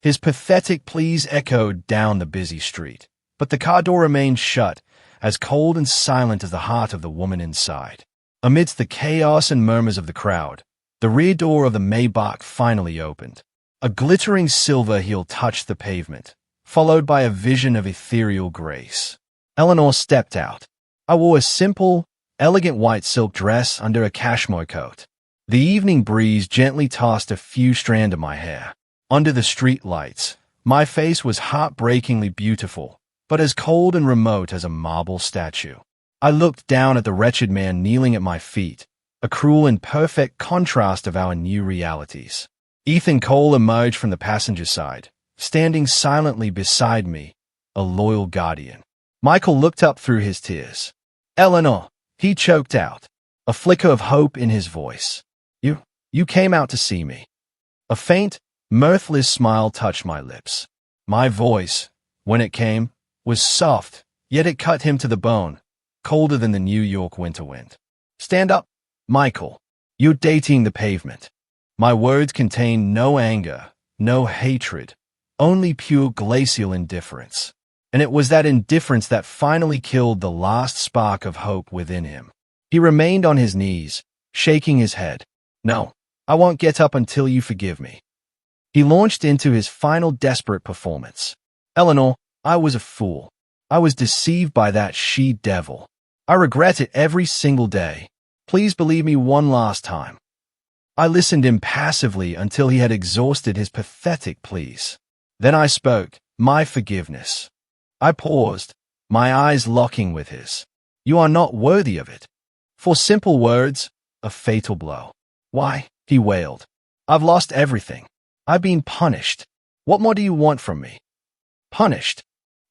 His pathetic pleas echoed down the busy street, but the car door remained shut, as cold and silent as the heart of the woman inside. Amidst the chaos and murmurs of the crowd, the rear door of the Maybach finally opened. A glittering silver heel touched the pavement, followed by a vision of ethereal grace. Eleanor stepped out. I wore a simple, elegant white silk dress under a cashmere coat. The evening breeze gently tossed a few strands of my hair. Under the street lights, my face was heartbreakingly beautiful, but as cold and remote as a marble statue. I looked down at the wretched man kneeling at my feet, a cruel and perfect contrast of our new realities. Ethan Cole emerged from the passenger side, standing silently beside me, a loyal guardian. Michael looked up through his tears. "Eleanor," he choked out, a flicker of hope in his voice. You came out to see me." A faint, mirthless smile touched my lips. My voice, when it came, was soft, yet it cut him to the bone, colder than the New York winter wind. "Stand up, Michael. You're dating the pavement." My words contained no anger, no hatred, only pure glacial indifference. And it was that indifference that finally killed the last spark of hope within him. He remained on his knees, shaking his head. "No, I won't get up until you forgive me." He launched into his final desperate performance. "Eleanor, I was a fool. I was deceived by that she-devil. I regret it every single day. Please believe me one last time." I listened impassively until he had exhausted his pathetic pleas. Then I spoke, my forgiveness. I paused, my eyes locking with his. "You are not worthy of it." For simple words, a fatal blow. "Why?" he wailed. "I've lost everything. I've been punished. What more do you want from me?" "Punished?"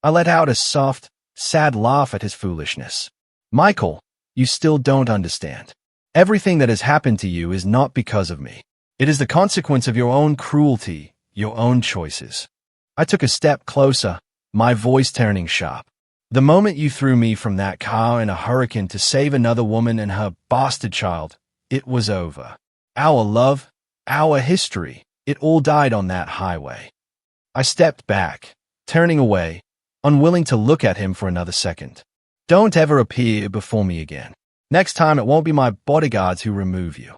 I let out a soft, sad laugh at his foolishness. "Michael, you still don't understand. Everything that has happened to you is not because of me. It is the consequence of your own cruelty, your own choices." I took a step closer, my voice turning sharp. "The moment you threw me from that car in a hurricane to save another woman and her bastard child, it was over. Our love, our history, it all died on that highway." I stepped back, turning away, unwilling to look at him for another second. Don't ever appear before me again. Next time it won't be my bodyguards who remove you.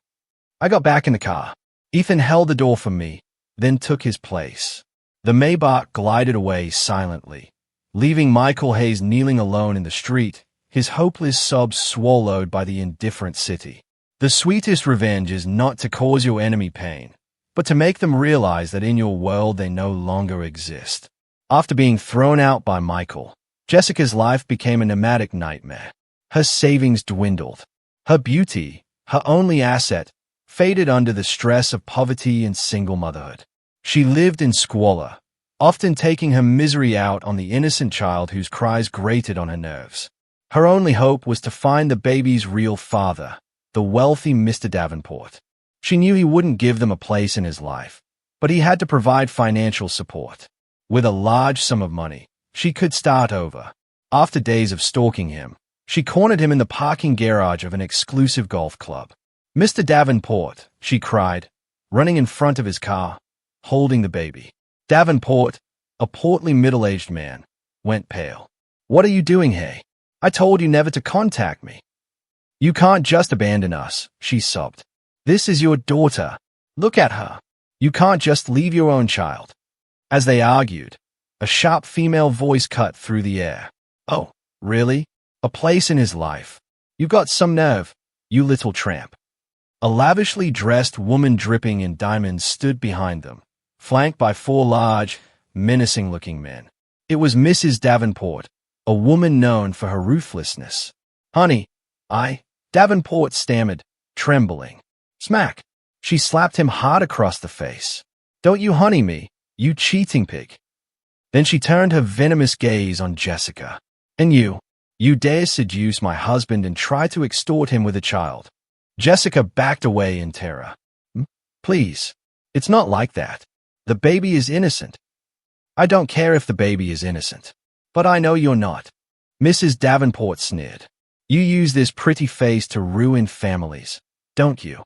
I got back in the car. Ethan held the door for me, then took his place. The Maybach glided away silently, leaving Michael Hayes kneeling alone in the street, his hopeless sobs swallowed by the indifferent city. The sweetest revenge is not to cause your enemy pain, but to make them realize that in your world they no longer exist. After being thrown out by Michael, Jessica's life became a nomadic nightmare. Her savings dwindled. Her beauty, her only asset, faded under the stress of poverty and single motherhood. She lived in squalor, often taking her misery out on the innocent child whose cries grated on her nerves. Her only hope was to find the baby's real father, the wealthy Mr. Davenport. She knew he wouldn't give them a place in his life, but he had to provide financial support. With a large sum of money, she could start over. After days of stalking him, she cornered him in the parking garage of an exclusive golf club. "Mr. Davenport," she cried, running in front of his car, holding the baby. Davenport, a portly middle-aged man, went pale. "What are you doing here? I told you never to contact me." "You can't just abandon us," she sobbed. "This is your daughter. Look at her. You can't just leave your own child." As they argued, a sharp female voice cut through the air. "Oh, really? A place in his life? You've got some nerve, you little tramp." A lavishly dressed woman dripping in diamonds stood behind them, flanked by four large, menacing-looking men. It was Mrs. Davenport, a woman known for her ruthlessness. "Honey, Davenport stammered, trembling. Smack! She slapped him hard across the face. "Don't you honey me, you cheating pig." Then she turned her venomous gaze on Jessica. "And you dare seduce my husband and try to extort him with a child." Jessica backed away in terror. "Please, it's not like that. The baby is innocent." "I don't care if the baby is innocent. But I know you're not." Mrs. Davenport sneered. "You use this pretty face to ruin families, don't you?"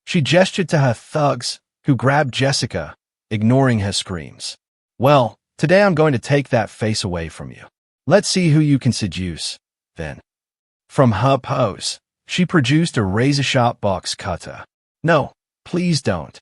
She gestured to her thugs, who grabbed Jessica, ignoring her screams. "Well, today I'm going to take that face away from you. Let's see who you can seduce, then." From her pose, she produced a razor-sharp box cutter. "No, please don't,"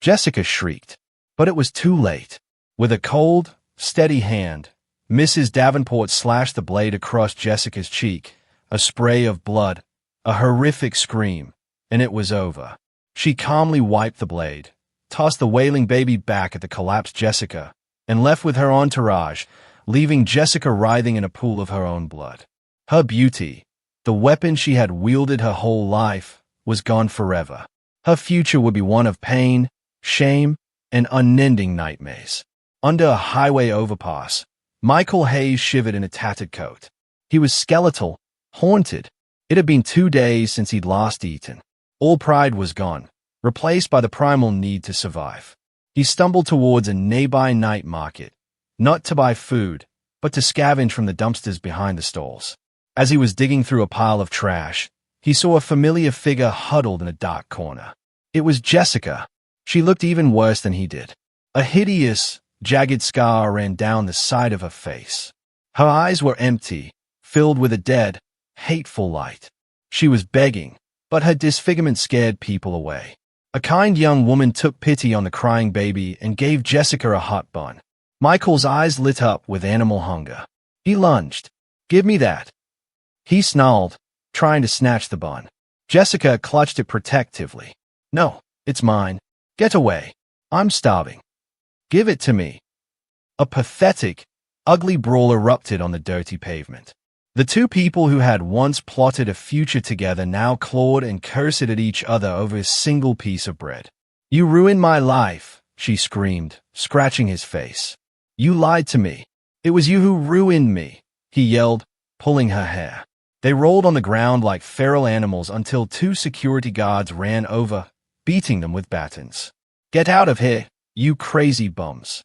Jessica shrieked. But it was too late. With a cold, steady hand, Mrs. Davenport slashed the blade across Jessica's cheek, a spray of blood, a horrific scream, and it was over. She calmly wiped the blade, tossed the wailing baby back at the collapsed Jessica, and left with her entourage, leaving Jessica writhing in a pool of her own blood. Her beauty, the weapon she had wielded her whole life, was gone forever. Her future would be one of pain, shame, and unending nightmares. Under a highway overpass, Michael Hayes shivered in a tattered coat. He was skeletal, haunted. It had been 2 days since he'd last eaten. All pride was gone, replaced by the primal need to survive. He stumbled towards a nearby night market, not to buy food, but to scavenge from the dumpsters behind the stalls. As he was digging through a pile of trash, he saw a familiar figure huddled in a dark corner. It was Jessica. She looked even worse than he did. A hideous, jagged scar ran down the side of her face. Her eyes were empty, filled with a dead, hateful light. She was begging, but her disfigurement scared people away. A kind young woman took pity on the crying baby and gave Jessica a hot bun. Michael's eyes lit up with animal hunger. He lunged. "Give me that." He snarled, trying to snatch the bun. Jessica clutched it protectively. "No, it's mine. Get away. I'm starving. Give it to me." A pathetic, ugly brawl erupted on the dirty pavement. The two people who had once plotted a future together now clawed and cursed at each other over a single piece of bread. "You ruined my life," she screamed, scratching his face. "You lied to me. It was you who ruined me," he yelled, pulling her hair. They rolled on the ground like feral animals until 2 security guards ran over, beating them with batons. "Get out of here, you crazy bums."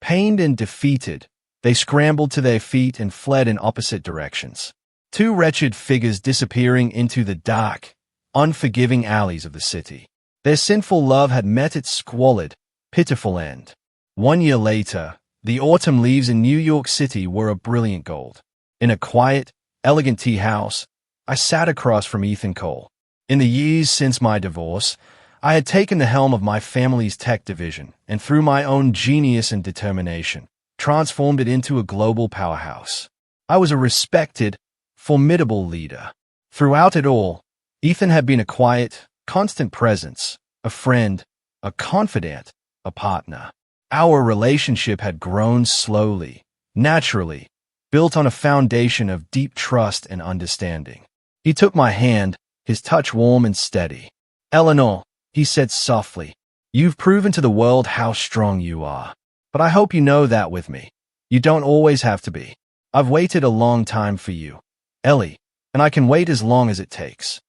Pained and defeated, they scrambled to their feet and fled in opposite directions. 2 wretched figures disappearing into the dark, unforgiving alleys of the city. Their sinful love had met its squalid, pitiful end. 1 year later, The autumn leaves in New York City were a brilliant gold. In a quiet, elegant tea house, I sat across from Ethan Cole. In the years since my divorce, I had taken the helm of my family's tech division and through my own genius and determination, transformed it into a global powerhouse. I was a respected, formidable leader. Throughout it all, Ethan had been a quiet, constant presence, a friend, a confidant, a partner. Our relationship had grown slowly, naturally, built on a foundation of deep trust and understanding. He took my hand, his touch warm and steady. "Eleanor," he said softly, "you've proven to the world how strong you are. But I hope you know that with me, you don't always have to be. I've waited a long time for you, Ellie, and I can wait as long as it takes."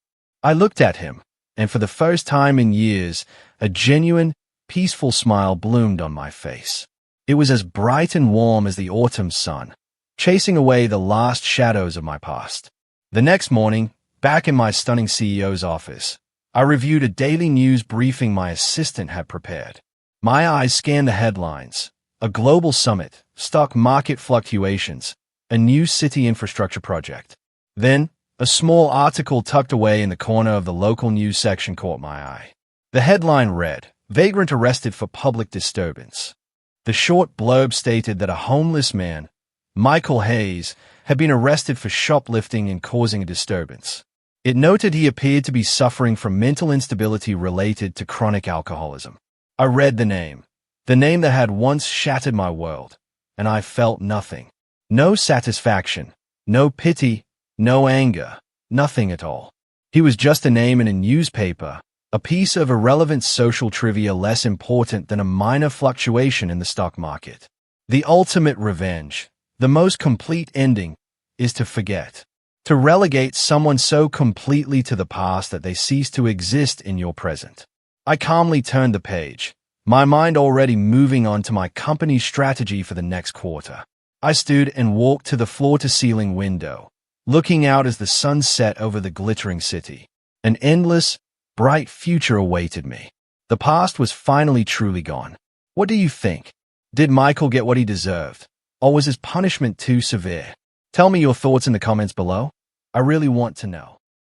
I looked at him, and for the first time in years, a genuine, peaceful smile bloomed on my face. It was as bright and warm as the autumn sun, chasing away the last shadows of my past. The next morning, back in my stunning CEO's office, I reviewed a daily news briefing my assistant had prepared. My eyes scanned the headlines: a global summit, stock market fluctuations, a new city infrastructure project. Then, a small article tucked away in the corner of the local news section caught my eye. The headline read, "Vagrant arrested for public disturbance." The short blurb stated that a homeless man, Michael Hayes, had been arrested for shoplifting and causing a disturbance. It noted he appeared to be suffering from mental instability related to chronic alcoholism. I read the name that had once shattered my world, and I felt nothing. No satisfaction, no pity, no anger, nothing at all. He was just a name in a newspaper, a piece of irrelevant social trivia less important than a minor fluctuation in the stock market. The ultimate revenge, the most complete ending, is to forget. To relegate someone so completely to the past that they cease to exist in your present. I calmly turned the page, my mind already moving on to my company's strategy for the next quarter. I stood and walked to the floor-to-ceiling window, looking out as the sun set over the glittering city. An endless, bright future awaited me. The past was finally truly gone. What do you think? Did Michael get what he deserved? Or was his punishment too severe? Tell me your thoughts in the comments below. I really want to know.